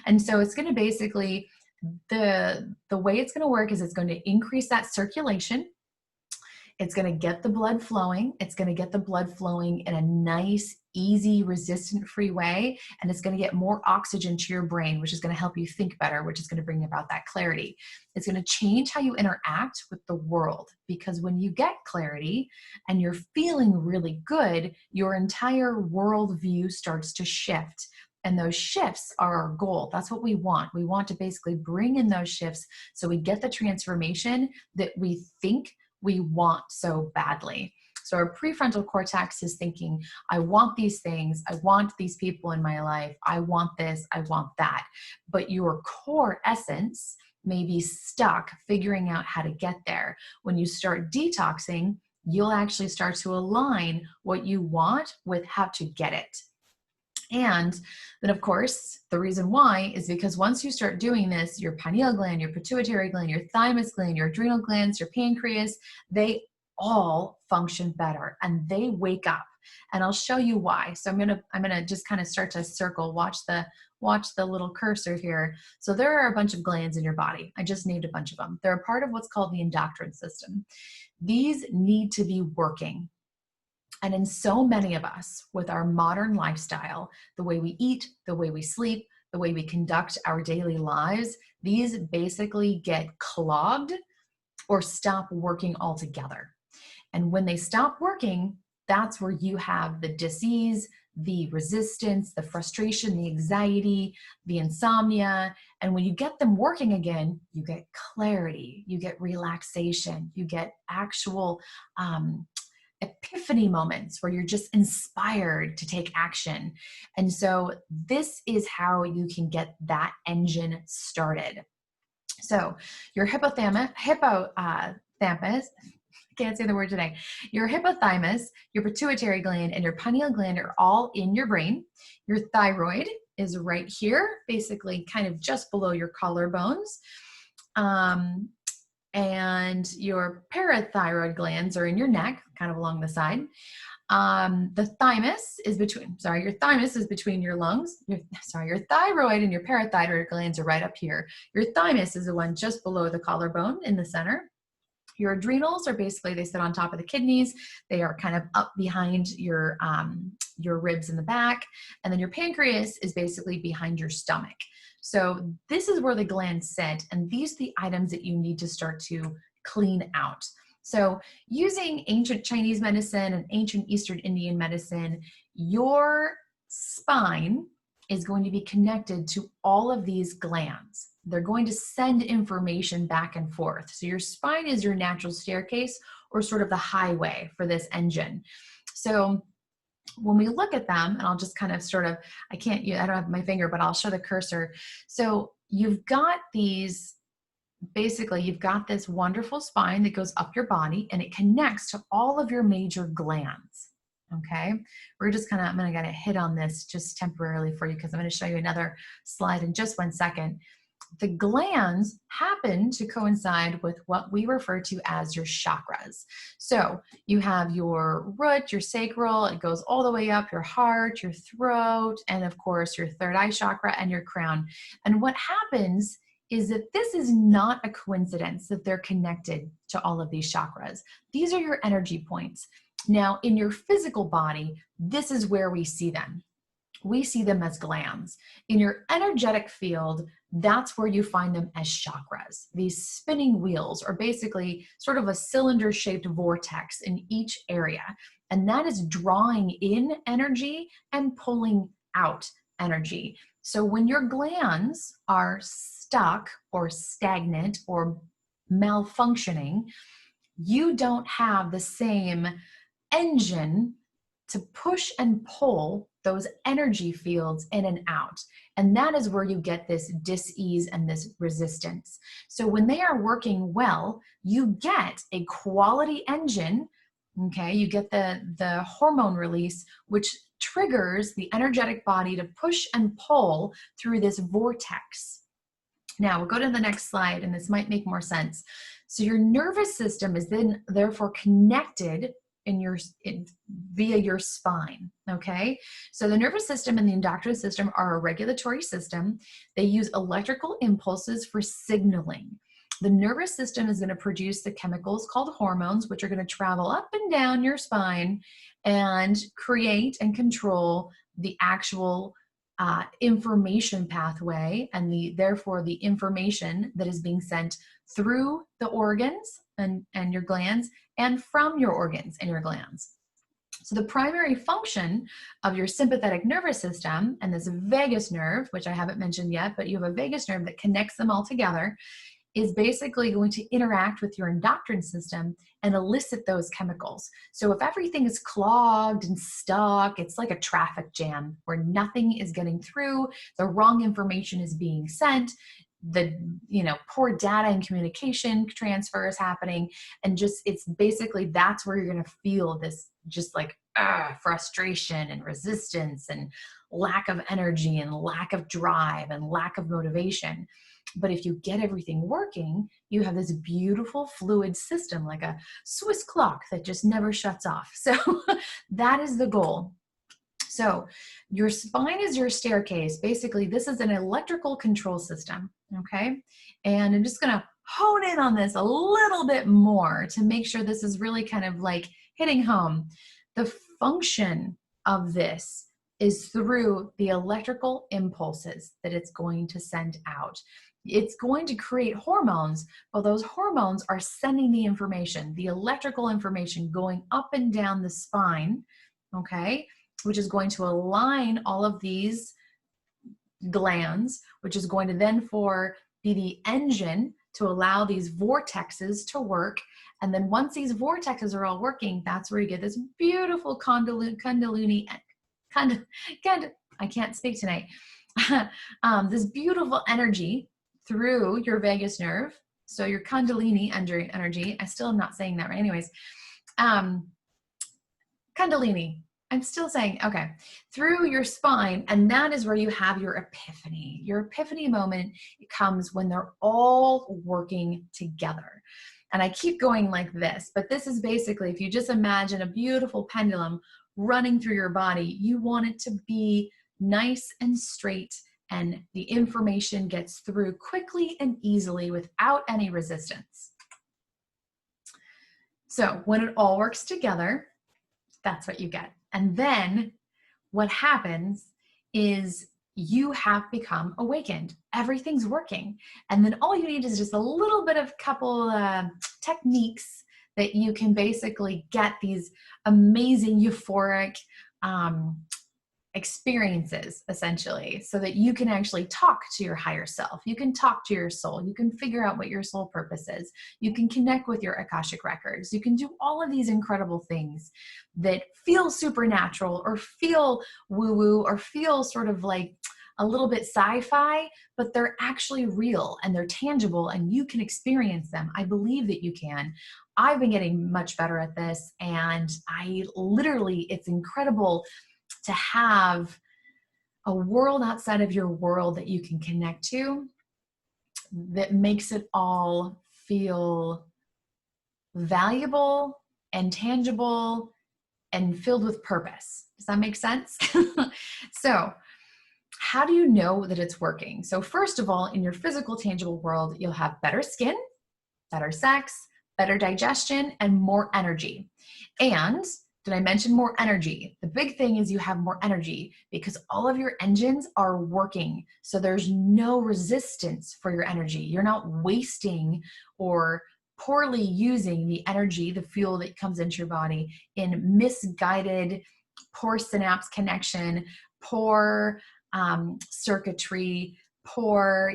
And so it's going to basically, the way it's going to work is it's going to increase that circulation. It's going to get the blood flowing. It's going to get the blood flowing in a nice, easy, resistant-free way. And it's going to get more oxygen to your brain, which is going to help you think better, which is going to bring about that clarity. It's going to change how you interact with the world, because when you get clarity and you're feeling really good, your entire worldview starts to shift. And those shifts are our goal. That's what we want. We want to basically bring in those shifts so we get the transformation that we think we want so badly. So our prefrontal cortex is thinking, I want these things. I want these people in my life. I want this. I want that. But your core essence may be stuck figuring out how to get there. When you start detoxing, you'll actually start to align what you want with how to get it. And then, of course, the reason why is because once you start doing this, your pineal gland, your pituitary gland, your thymus gland, your adrenal glands, your pancreas, they all function better and they wake up. And I'll show you why. So I'm gonna just kind of start to circle. Watch the little cursor here. So there are a bunch of glands in your body. I just named a bunch of them. They're a part of what's called the endocrine system. These need to be working. And in so many of us, with our modern lifestyle, the way we eat, the way we sleep, the way we conduct our daily lives, these basically get clogged or stop working altogether. And when they stop working, that's where you have the disease, the resistance, the frustration, the anxiety, the insomnia. And when you get them working again, you get clarity, you get relaxation, you get actual epiphany moments where you're just inspired to take action. And so this is how you can get that engine started. So your hippocampus, can't say the word today. Your hippothalamus, your pituitary gland, and your pineal gland are all in your brain. Your thyroid is right here, basically kind of just below your collarbones. And your parathyroid glands are in your neck, kind of along the side. The thymus is your thymus is between your lungs. Your thyroid and your parathyroid glands are right up here. Your thymus is the one just below the collarbone in the center. Your adrenals are basically, they sit on top of the kidneys. They are kind of up behind your ribs in the back. And then your pancreas is basically behind your stomach. So this is where the glands sit, and these are the items that you need to start to clean out. So using ancient Chinese medicine and ancient Eastern Indian medicine, your spine is going to be connected to all of these glands. They're going to send information back and forth. So your spine is your natural staircase, or sort of the highway for this engine. So when we look at them, and I'll just kind of I don't have my finger, but I'll show the cursor. So you've got this wonderful spine that goes up your body, and it connects to all of your major glands. Okay. I'm going to hit on this just temporarily for you, because I'm going to show you another slide in just 1 second. The glands happen to coincide with what we refer to as your chakras. So you have your root, your sacral, it goes all the way up your heart, your throat, and of course your third eye chakra and your crown. And what happens is that this is not a coincidence that they're connected to all of these chakras. These are your energy points. Now, in your physical body, this is where we see them. We see them as glands. In your energetic field, that's where you find them as chakras. These spinning wheels are basically sort of a cylinder-shaped vortex in each area. And that is drawing in energy and pulling out energy. So when your glands are stuck or stagnant or malfunctioning, you don't have the same engine to push and pull those energy fields in and out. And that is where you get this dis-ease and this resistance. So when they are working well, you get a quality engine, okay? You get the hormone release, which triggers the energetic body to push and pull through this vortex. Now we'll go to the next slide, and this might make more sense. So your nervous system is then therefore connected via your spine, okay? So the nervous system and the endocrine system are a regulatory system. They use electrical impulses for signaling. The nervous system is going to produce the chemicals called hormones, which are going to travel up and down your spine and create and control the actual information pathway and therefore the information that is being sent through the organs and your glands and from your organs and your glands. So the primary function of your sympathetic nervous system and this vagus nerve, which I haven't mentioned yet, but you have a vagus nerve that connects them all together, is basically going to interact with your endocrine system and elicit those chemicals. So if everything is clogged and stuck, it's like a traffic jam where nothing is getting through, the wrong information is being sent, the poor data and communication transfer is happening, and just it's basically that's where you're going to feel this just like frustration and resistance and lack of energy and lack of drive and lack of motivation. But if you get everything working, you have this beautiful fluid system like a Swiss clock that just never shuts off. So that is the goal. So your spine is your staircase. Basically, this is an electrical control system, okay? And I'm just gonna hone in on this a little bit more to make sure this is really kind of like hitting home. The function of this is through the electrical impulses that it's going to send out. It's going to create hormones, but those hormones are sending the information, the electrical information going up and down the spine, okay? Which is going to align all of these glands, which is going to then be the engine to allow these vortexes to work. And then once these vortexes are all working, that's where you get this beautiful I can't speak tonight. This beautiful energy through your vagus nerve. So your Kundalini energy, I still am not saying that right. Anyways, Kundalini, I'm still saying, okay, through your spine, and that is where you have your epiphany. Your epiphany moment comes when they're all working together. And I keep going like this, but this is basically, if you just imagine a beautiful pendulum running through your body, you want it to be nice and straight, and the information gets through quickly and easily without any resistance. So when it all works together, that's what you get. And then what happens is you have become awakened. Everything's working. And then all you need is just a little bit of couple techniques that you can basically get these amazing euphoric experiences, essentially, so that you can actually talk to your higher self. You can talk to your soul. You can figure out what your soul purpose is. You can connect with your Akashic records. You can do all of these incredible things that feel supernatural or feel woo-woo or feel sort of like a little bit sci-fi, but they're actually real and they're tangible and you can experience them. I believe that you can. I've been getting much better at this, and it's incredible to have a world outside of your world that you can connect to that makes it all feel valuable and tangible and filled with purpose. Does that make sense? So how do you know that it's working? So first of all, in your physical, tangible world, you'll have better skin, better sex, better digestion, and more energy. And did I mention more energy? The big thing is you have more energy because all of your engines are working. So there's no resistance for your energy. You're not wasting or poorly using the energy, the fuel that comes into your body in misguided, poor synapse connection, poor circuitry, poor,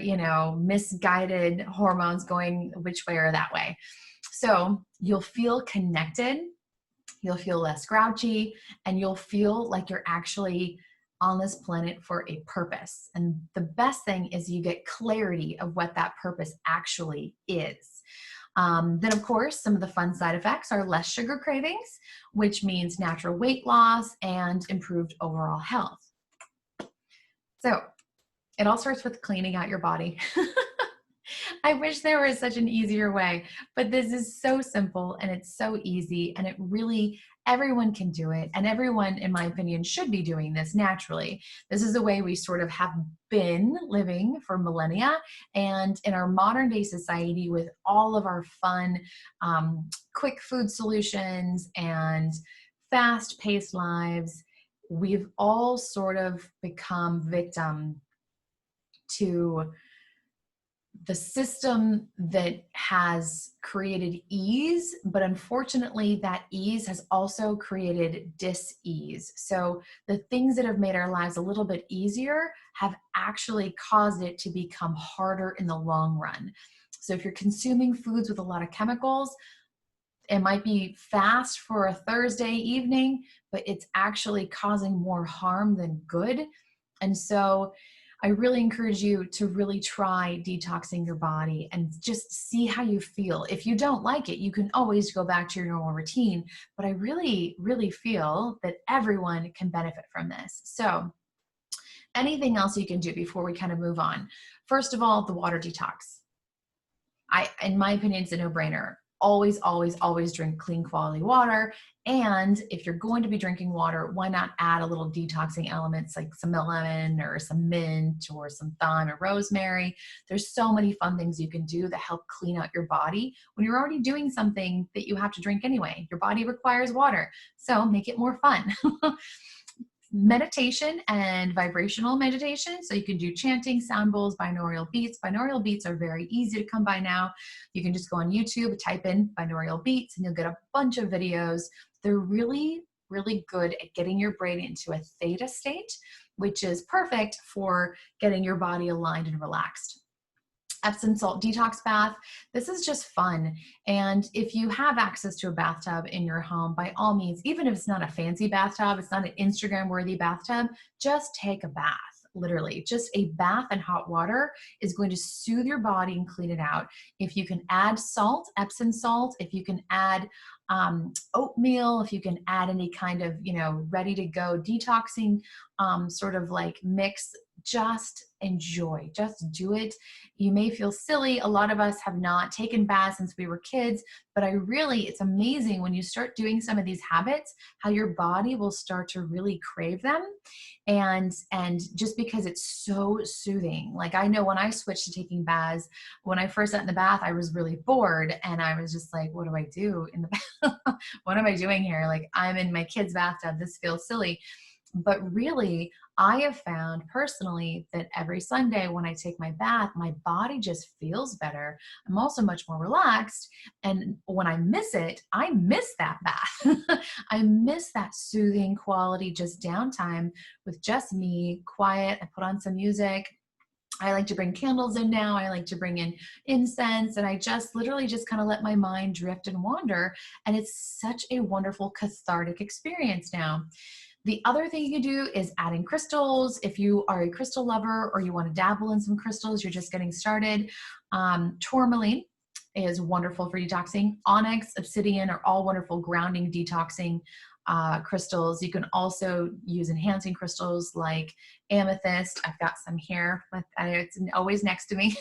misguided hormones going which way or that way. So you'll feel connected, you'll feel less grouchy, and you'll feel like you're actually on this planet for a purpose. And the best thing is you get clarity of what that purpose actually is. Then, of course, some of the fun side effects are less sugar cravings, which means natural weight loss and improved overall health. So it all starts with cleaning out your body. I wish there was such an easier way, but this is so simple and it's so easy, and it really, everyone can do it. And everyone, in my opinion, should be doing this naturally. This is the way we sort of have been living for millennia. And in our modern day society, with all of our fun, quick food solutions and fast paced lives, we've all sort of become victim to the system that has created ease, but unfortunately that ease has also created dis-ease. So the things that have made our lives a little bit easier have actually caused it to become harder in the long run. So if you're consuming foods with a lot of chemicals, it might be fast for a Thursday evening, but it's actually causing more harm than good. And so I really encourage you to really try detoxing your body and just see how you feel. If you don't like it, you can always go back to your normal routine. But I really, really feel that everyone can benefit from this. So anything else you can do before we kind of move on? First of all, the water detox. In my opinion, it's a no-brainer. Always, always, always drink clean quality water. And if you're going to be drinking water, why not add a little detoxing elements like some lemon or some mint or some thyme or rosemary? There's so many fun things you can do that help clean out your body when you're already doing something that you have to drink anyway. Your body requires water, so make it more fun. Meditation and vibrational meditation. So you can do chanting, sound bowls, binaural beats. Binaural beats are very easy to come by now. You can just go on YouTube, type in binaural beats, and you'll get a bunch of videos. They're really, really good at getting your brain into a theta state, which is perfect for getting your body aligned and relaxed. Epsom salt detox bath. This is just fun. And if you have access to a bathtub in your home, by all means, even if it's not a fancy bathtub, it's not an Instagram worthy bathtub, just take a bath. Literally, just a bath in hot water is going to soothe your body and clean it out. If you can add salt, Epsom salt, if you can add oatmeal, if you can add any kind of, ready to go detoxing sort of like mix, just enjoy, just do it. You may feel silly. A lot of us have not taken baths since we were kids, but it's amazing when you start doing some of these habits, how your body will start to really crave them. And just because it's so soothing. Like I know when I switched to taking baths, when I first got in the bath, I was really bored and I was just like, what do I do in the bath? What am I doing here? Like I'm in my kid's bathtub. This feels silly. But really, I have found personally that every Sunday when I take my bath, my body just feels better. I'm also much more relaxed. And when I miss it, I miss that bath. I miss that soothing quality, just downtime with just me, quiet. I put on some music. I like to bring candles in now. I like to bring in incense, and I just literally just kind of let my mind drift and wander. And it's such a wonderful cathartic experience now. The other thing you can do is adding crystals. If you are a crystal lover or you want to dabble in some crystals, you're just getting started. Tourmaline is wonderful for detoxing. Onyx, obsidian are all wonderful grounding, detoxing crystals. You can also use enhancing crystals like amethyst. I've got some here, but it's always next to me.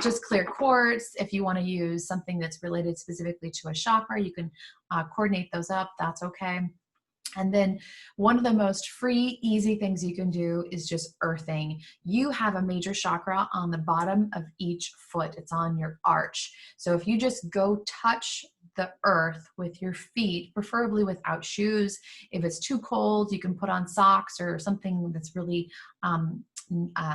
Just clear quartz. If you want to use something that's related specifically to a chakra, you can coordinate those up. That's okay. And then one of the most free, easy things you can do is just earthing. You have a major chakra on the bottom of each foot. It's on your arch. So if you just go touch the earth with your feet, preferably without shoes. If it's too cold, you can put on socks or something that's really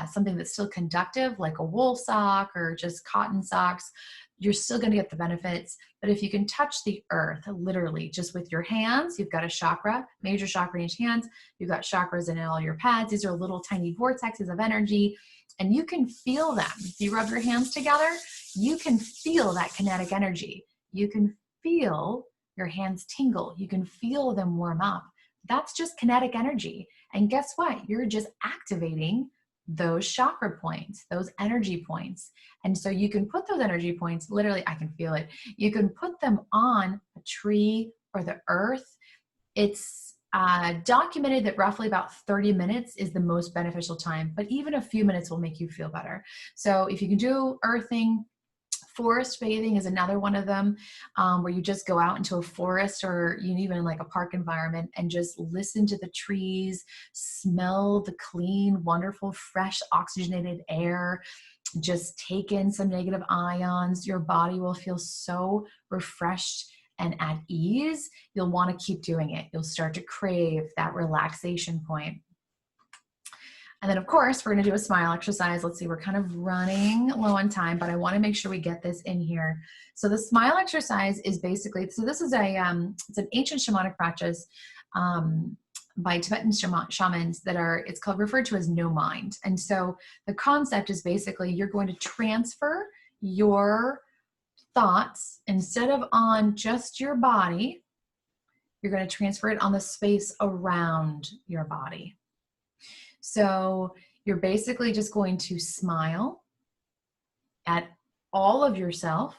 something that's still conductive, like a wool sock or just cotton socks. You're still going to get the benefits. But if you can touch the earth, literally just with your hands, you've got a chakra, major chakra in each hand. You've got chakras in all your pads. These are little tiny vortexes of energy, and you can feel them. If you rub your hands together, you can feel that kinetic energy. You can feel your hands tingle. You can feel them warm up. That's just kinetic energy. And guess what? You're just activating those chakra points, those energy points. And so you can put those energy points, literally, I can feel it. You can put them on a tree or the earth. It's documented that roughly about 30 minutes is the most beneficial time, but even a few minutes will make you feel better. So if you can do earthing, forest bathing is another one of them, where you just go out into a forest or even like a park environment and just listen to the trees, smell the clean, wonderful, fresh, oxygenated air, just take in some negative ions. Your body will feel so refreshed and at ease. You'll want to keep doing it. You'll start to crave that relaxation point. And then, of course, we're going to do a smile exercise. Let's see, we're kind of running low on time, but I want to make sure we get this in here. So the smile exercise is basically, so this is it's an ancient shamanic practice by Tibetan shamans that it's referred to as no mind. And so the concept is basically you're going to transfer your thoughts, instead of on just your body, you're going to transfer it on the space around your body. So you're basically just going to smile at all of yourself,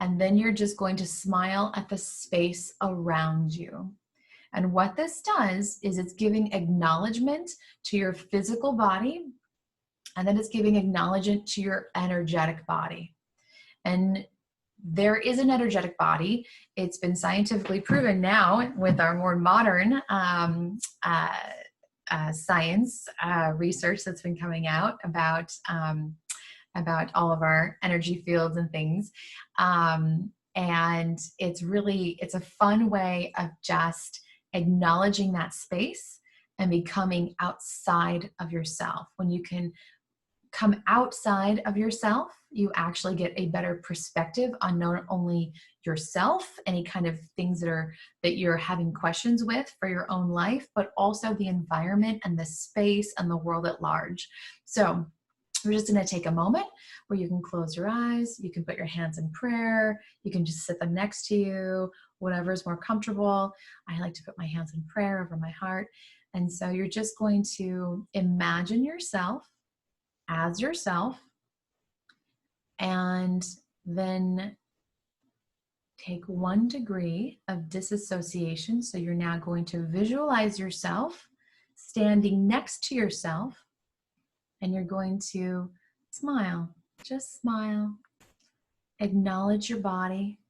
and then you're just going to smile at the space around you. And what this does is it's giving acknowledgement to your physical body, and then it's giving acknowledgement to your energetic body. And there is an energetic body. It's been scientifically proven now with our more modern science research that's been coming out about all of our energy fields and things. And it's a fun way of just acknowledging that space and becoming outside of yourself. When you can come outside of yourself, you actually get a better perspective on not only yourself, any kind of things that you're having questions with for your own life, but also the environment and the space and the world at large. So we're just going to take a moment where you can close your eyes, you can put your hands in prayer, you can just sit them next to you, whatever is more comfortable. I like to put my hands in prayer over my heart. And so you're just going to imagine yourself as yourself, and then take 1 degree of disassociation. So you're now going to visualize yourself standing next to yourself, and you're going to smile, just smile, acknowledge your body,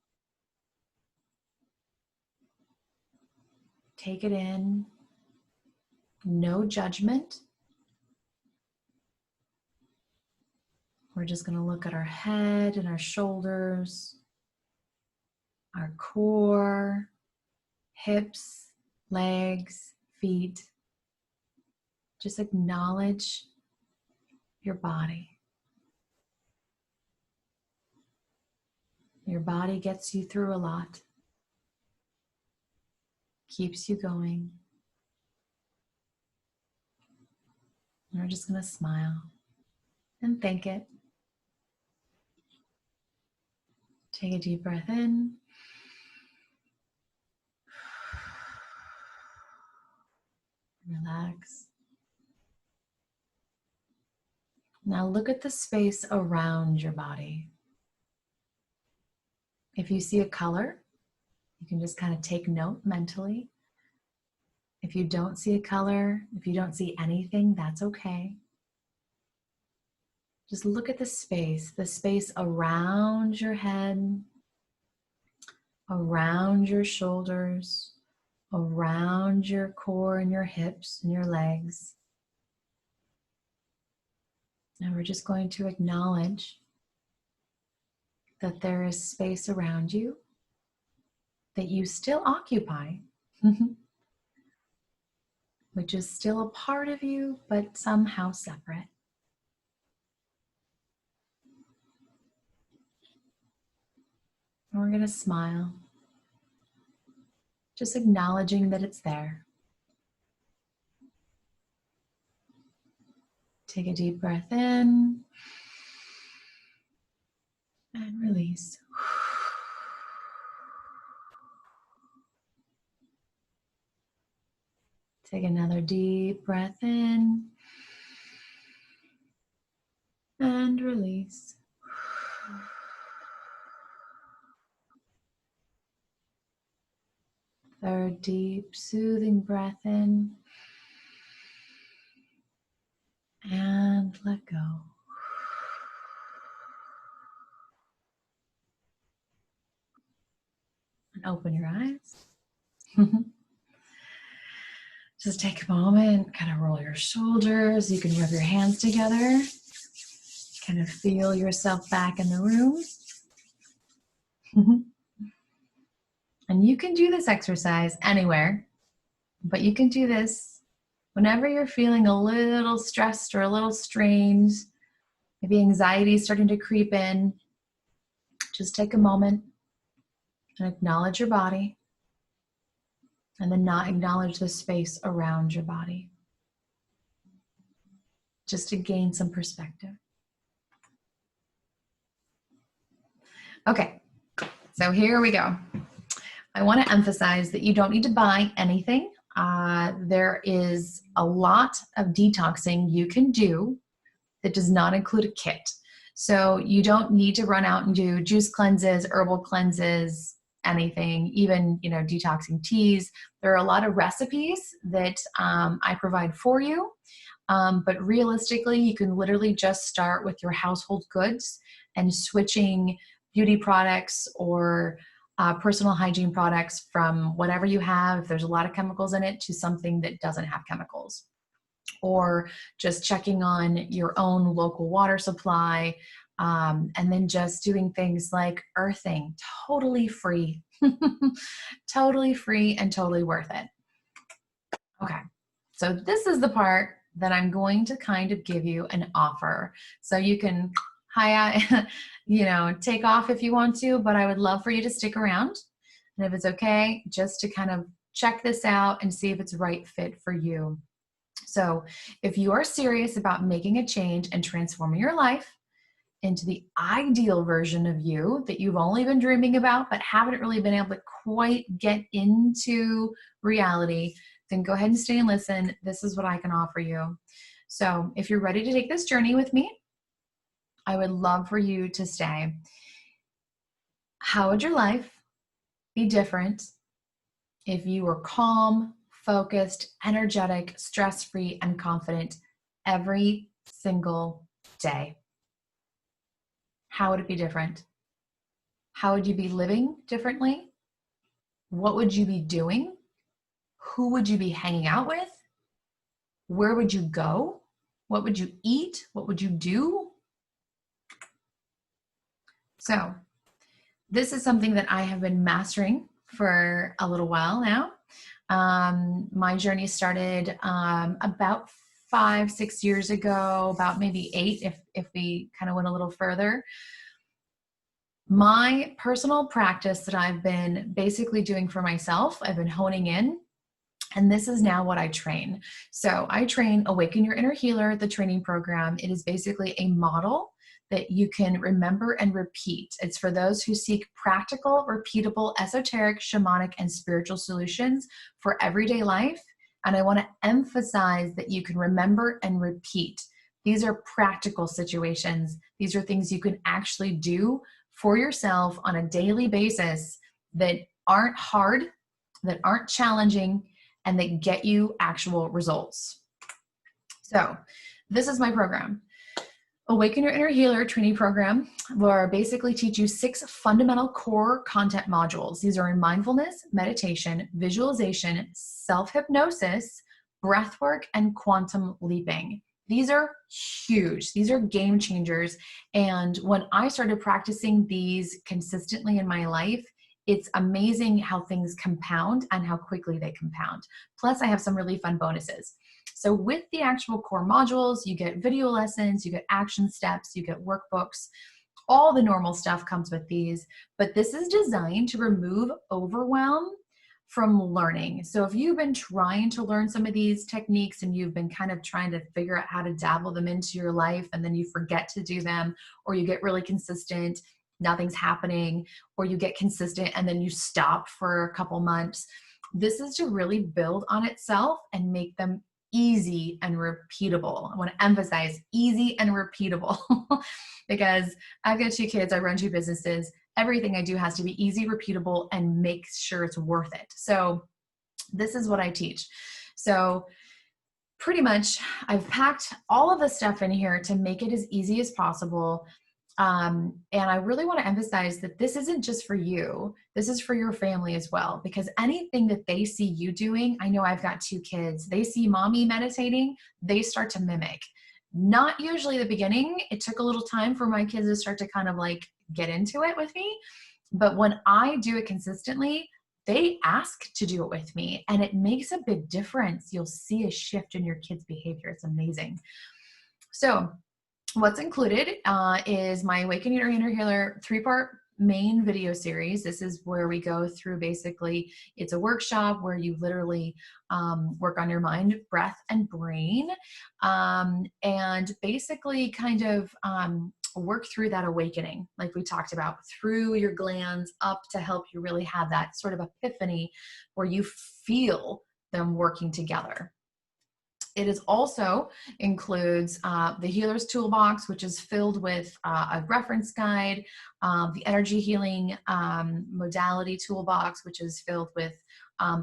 take it in, no judgment. We're just going to look at our head and our shoulders, our core, hips, legs, feet. Just acknowledge your body. Your body gets you through a lot, keeps you going. And we're just going to smile and thank it. Take a deep breath in. Relax. Now look at the space around your body. If you see a color, You can just kind of take note mentally. If you don't see a color, if you don't see anything, that's okay. Just look at the space around your head, around your shoulders, around your core and your hips and your legs. And we're just going to acknowledge that there is space around you that you still occupy, which is still a part of you, but somehow separate. And we're going to smile, just acknowledging that it's there. Take a deep breath in and release. Take another deep breath in and release. Third deep, soothing breath in and let go. And open your eyes. Just take a moment, kind of roll your shoulders. You can rub your hands together. Kind of feel yourself back in the room. And you can do this exercise anywhere, but you can do this whenever you're feeling a little stressed or a little strained, maybe anxiety is starting to creep in. Just take a moment and acknowledge your body, and then not acknowledge the space around your body, just to gain some perspective. Okay, so here we go. I want to emphasize that you don't need to buy anything. There is a lot of detoxing you can do that does not include a kit. So you don't need to run out and do juice cleanses, herbal cleanses, anything, even, detoxing teas. There are a lot of recipes that I provide for you. But realistically, you can literally just start with your household goods and switching beauty products or personal hygiene products from whatever you have, if there's a lot of chemicals in it, to something that doesn't have chemicals. Or just checking on your own local water supply, and then just doing things like earthing, totally free, totally free and totally worth it. Okay, so this is the part that I'm going to kind of give you an offer. So you can take off if you want to, but I would love for you to stick around. And if it's okay, just to kind of check this out and see if it's the right fit for you. So if you are serious about making a change and transforming your life into the ideal version of you that you've only been dreaming about, but haven't really been able to quite get into reality, then go ahead and stay and listen. This is what I can offer you. So if you're ready to take this journey with me, I would love for you to stay. How would your life be different if you were calm, focused, energetic, stress-free, and confident every single day? How would it be different? How would you be living differently? What would you be doing? Who would you be hanging out with? Where would you go? What would you eat? What would you do? So this is something that I have been mastering for a little while now. My journey started about 5-6 years ago, about maybe 8 if we kind of went a little further. My personal practice that I've been basically doing for myself, I've been honing in, and this is now what I train. So I train Awaken Your Inner Healer, the training program. It is basically a model that you can remember and repeat. It's for those who seek practical, repeatable, esoteric, shamanic, and spiritual solutions for everyday life. And I want to emphasize that you can remember and repeat. These are practical situations. These are things you can actually do for yourself on a daily basis that aren't hard, that aren't challenging, and that get you actual results. So this is my program. Awaken Your Inner Healer training program, where I basically teach you 6 fundamental core content modules. These are in mindfulness, meditation, visualization, self-hypnosis, breathwork, and quantum leaping. These are huge. These are game changers. And when I started practicing these consistently in my life, it's amazing how things compound and how quickly they compound. Plus, I have some really fun bonuses. So with the actual core modules, you get video lessons, you get action steps, you get workbooks, all the normal stuff comes with these, but this is designed to remove overwhelm from learning. So if you've been trying to learn some of these techniques and you've been kind of trying to figure out how to dabble them into your life and then you forget to do them, or you get really consistent, nothing's happening, or you get consistent and then you stop for a couple months, this is to really build on itself and make them easy and repeatable. I want to emphasize easy and repeatable because I've got 2 kids, I run 2 businesses. Everything I do has to be easy, repeatable, and make sure it's worth it. So this is what I teach. So pretty much I've packed all of the stuff in here to make it as easy as possible. And I really want to emphasize that this isn't just for you. This is for your family as well, because anything that they see you doing, I know I've got 2 kids, they see mommy meditating, they start to mimic. Not usually the beginning. It took a little time for my kids to start to kind of like get into it with me. But when I do it consistently, they ask to do it with me and it makes a big difference. You'll see a shift in your kids' behavior. It's amazing. So what's included is my Awaken Your Inner Healer 3-part main video series. This is where we go through basically, it's a workshop where you literally work on your mind, breath, and brain, and basically kind of work through that awakening, like we talked about, through your glands up to help you really have that sort of epiphany where you feel them working together. It is also includes the Healer's Toolbox, which is filled with a reference guide, the Energy Healing Modality Toolbox, which is filled with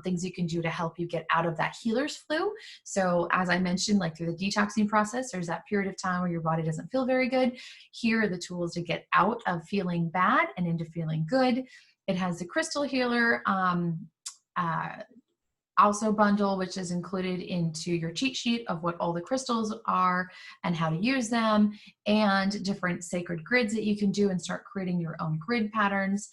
things you can do to help you get out of that healer's flu. So as I mentioned, like through the detoxing process, there's that period of time where your body doesn't feel very good. Here are the tools to get out of feeling bad and into feeling good. It has the Crystal Healer also bundle, which is included into your cheat sheet of what all the crystals are and how to use them, and different sacred grids that you can do and start creating your own grid patterns.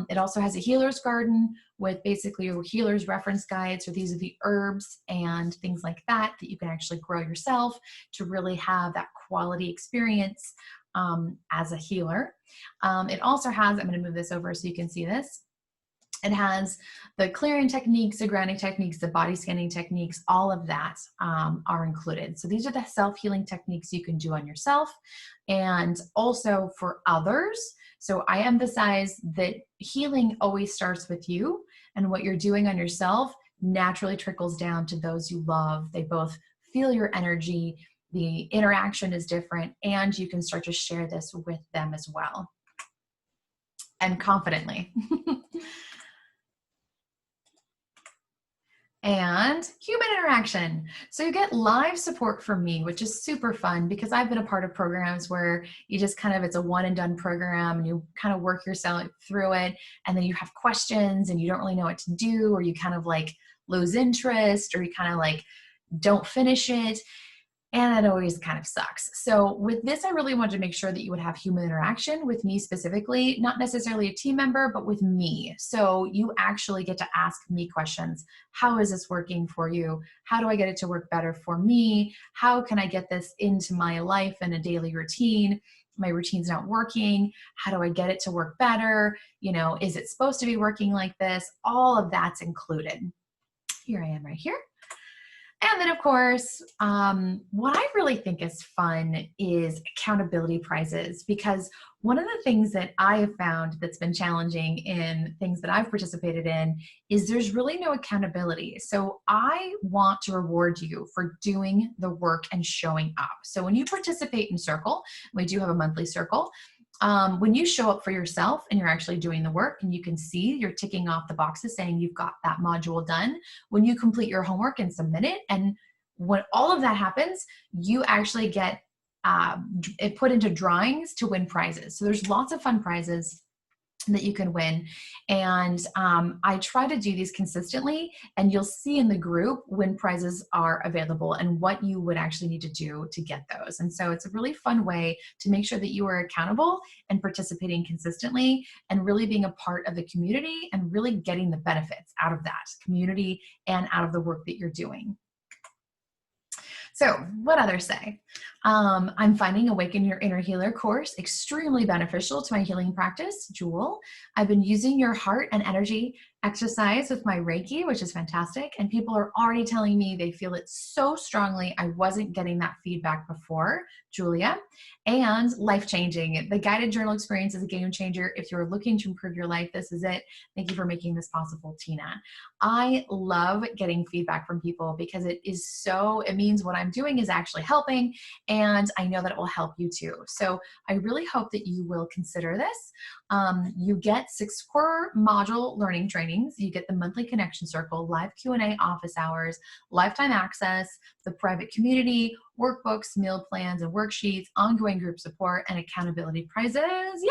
It also has a healer's garden with basically your healer's reference guides. So these are the herbs and things like that that you can actually grow yourself to really have that quality experience as a healer. It also has, I'm going to move this over so you can see this. It has the clearing techniques, the grounding techniques, the body scanning techniques, all of that are included. So these are the self-healing techniques you can do on yourself and also for others. So I emphasize that healing always starts with you, and what you're doing on yourself naturally trickles down to those you love. They both feel your energy, the interaction is different, and you can start to share this with them as well, and confidently. And human interaction. So you get live support from me, which is super fun because I've been a part of programs where you just kind of, it's a one and done program and you kind of work yourself through it. And then you have questions and you don't really know what to do, or you kind of like lose interest, or you kind of like don't finish it. And it always kind of sucks. So with this, I really wanted to make sure that you would have human interaction with me specifically, not necessarily a team member, but with me. So you actually get to ask me questions. How is this working for you? How do I get it to work better for me? How can I get this into my life and a daily routine? My routine's not working. How do I get it to work better? You know, is it supposed to be working like this? All of that's included. Here I am right here. And then, of course, what I really think is fun is accountability prizes, because one of the things that I have found that's been challenging in things that I've participated in is there's really no accountability. So I want to reward you for doing the work and showing up. So when you participate in Circle, we do have a monthly Circle, when you show up for yourself and you're actually doing the work and you can see you're ticking off the boxes saying you've got that module done, when you complete your homework and submit it, and when all of that happens, you actually get it put into drawings to win prizes. So there's lots of fun prizes that you can win. And I try to do these consistently, and you'll see in the group when prizes are available and what you would actually need to do to get those. And so it's a really fun way to make sure that you are accountable and participating consistently and really being a part of the community and really getting the benefits out of that community and out of the work that you're doing. So what others say? I'm finding Awaken Your Inner Healer course extremely beneficial to my healing practice, Jewel. I've been using your heart and energy exercise with my Reiki, which is fantastic. And people are already telling me they feel it so strongly. I wasn't getting that feedback before, Julia. And life-changing. The guided journal experience is a game changer. If you're looking to improve your life, this is it. Thank you for making this possible, Tina. I love getting feedback from people because it means what I'm doing is actually helping, and I know that it will help you too. So I really hope that you will consider this. You get 6 core module learning trainings. You get the monthly connection circle, live Q&A office hours, lifetime access, the private community, workbooks, meal plans and worksheets, ongoing group support, and accountability prizes. Yay!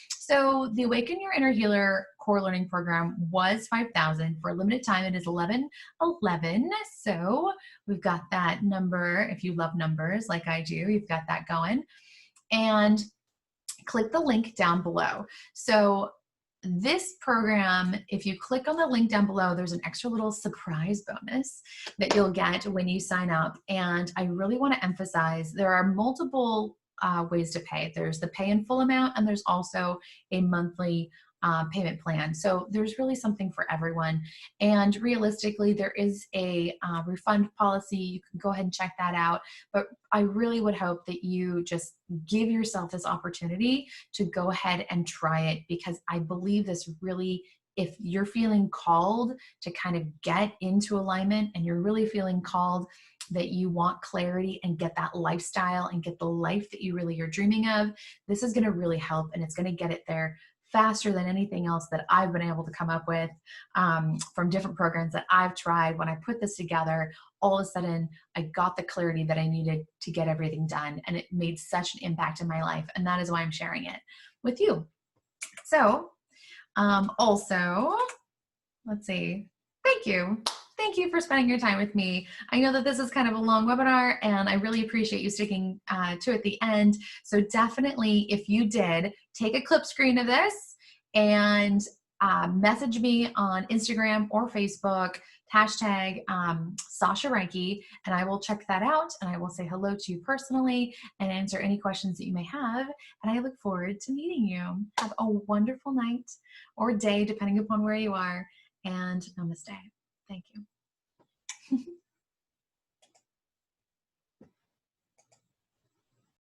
So the Awaken Your Inner Healer core learning program was $5,000. For a limited time, it is $11,11. So we've got that number. If you love numbers like I do, you've got that going. And click the link down below. So this program, if you click on the link down below, there's an extra little surprise bonus that you'll get when you sign up. And I really want to emphasize there are multiple ways to pay. There's the pay in full amount, and there's also a monthly payment plan. So there's really something for everyone. And realistically, there is a refund policy. You can go ahead and check that out. But I really would hope that you just give yourself this opportunity to go ahead and try it, because I believe this really, if you're feeling called to kind of get into alignment and you're really feeling called that you want clarity and get that lifestyle and get the life that you really are dreaming of, this is going to really help, and it's going to get it there faster than anything else that I've been able to come up with from different programs that I've tried. When I put this together, all of a sudden I got the clarity that I needed to get everything done, and it made such an impact in my life, and that is why I'm sharing it with you. So also, let's see, thank you. Thank you for spending your time with me. I know that this is kind of a long webinar, and I really appreciate you sticking to at the end. So definitely, if you did, take a clip screen of this and message me on Instagram or Facebook, hashtag Sasha Reinke, and I will check that out, and I will say hello to you personally and answer any questions that you may have. And I look forward to meeting you. Have a wonderful night or day, depending upon where you are, and namaste. Thank you.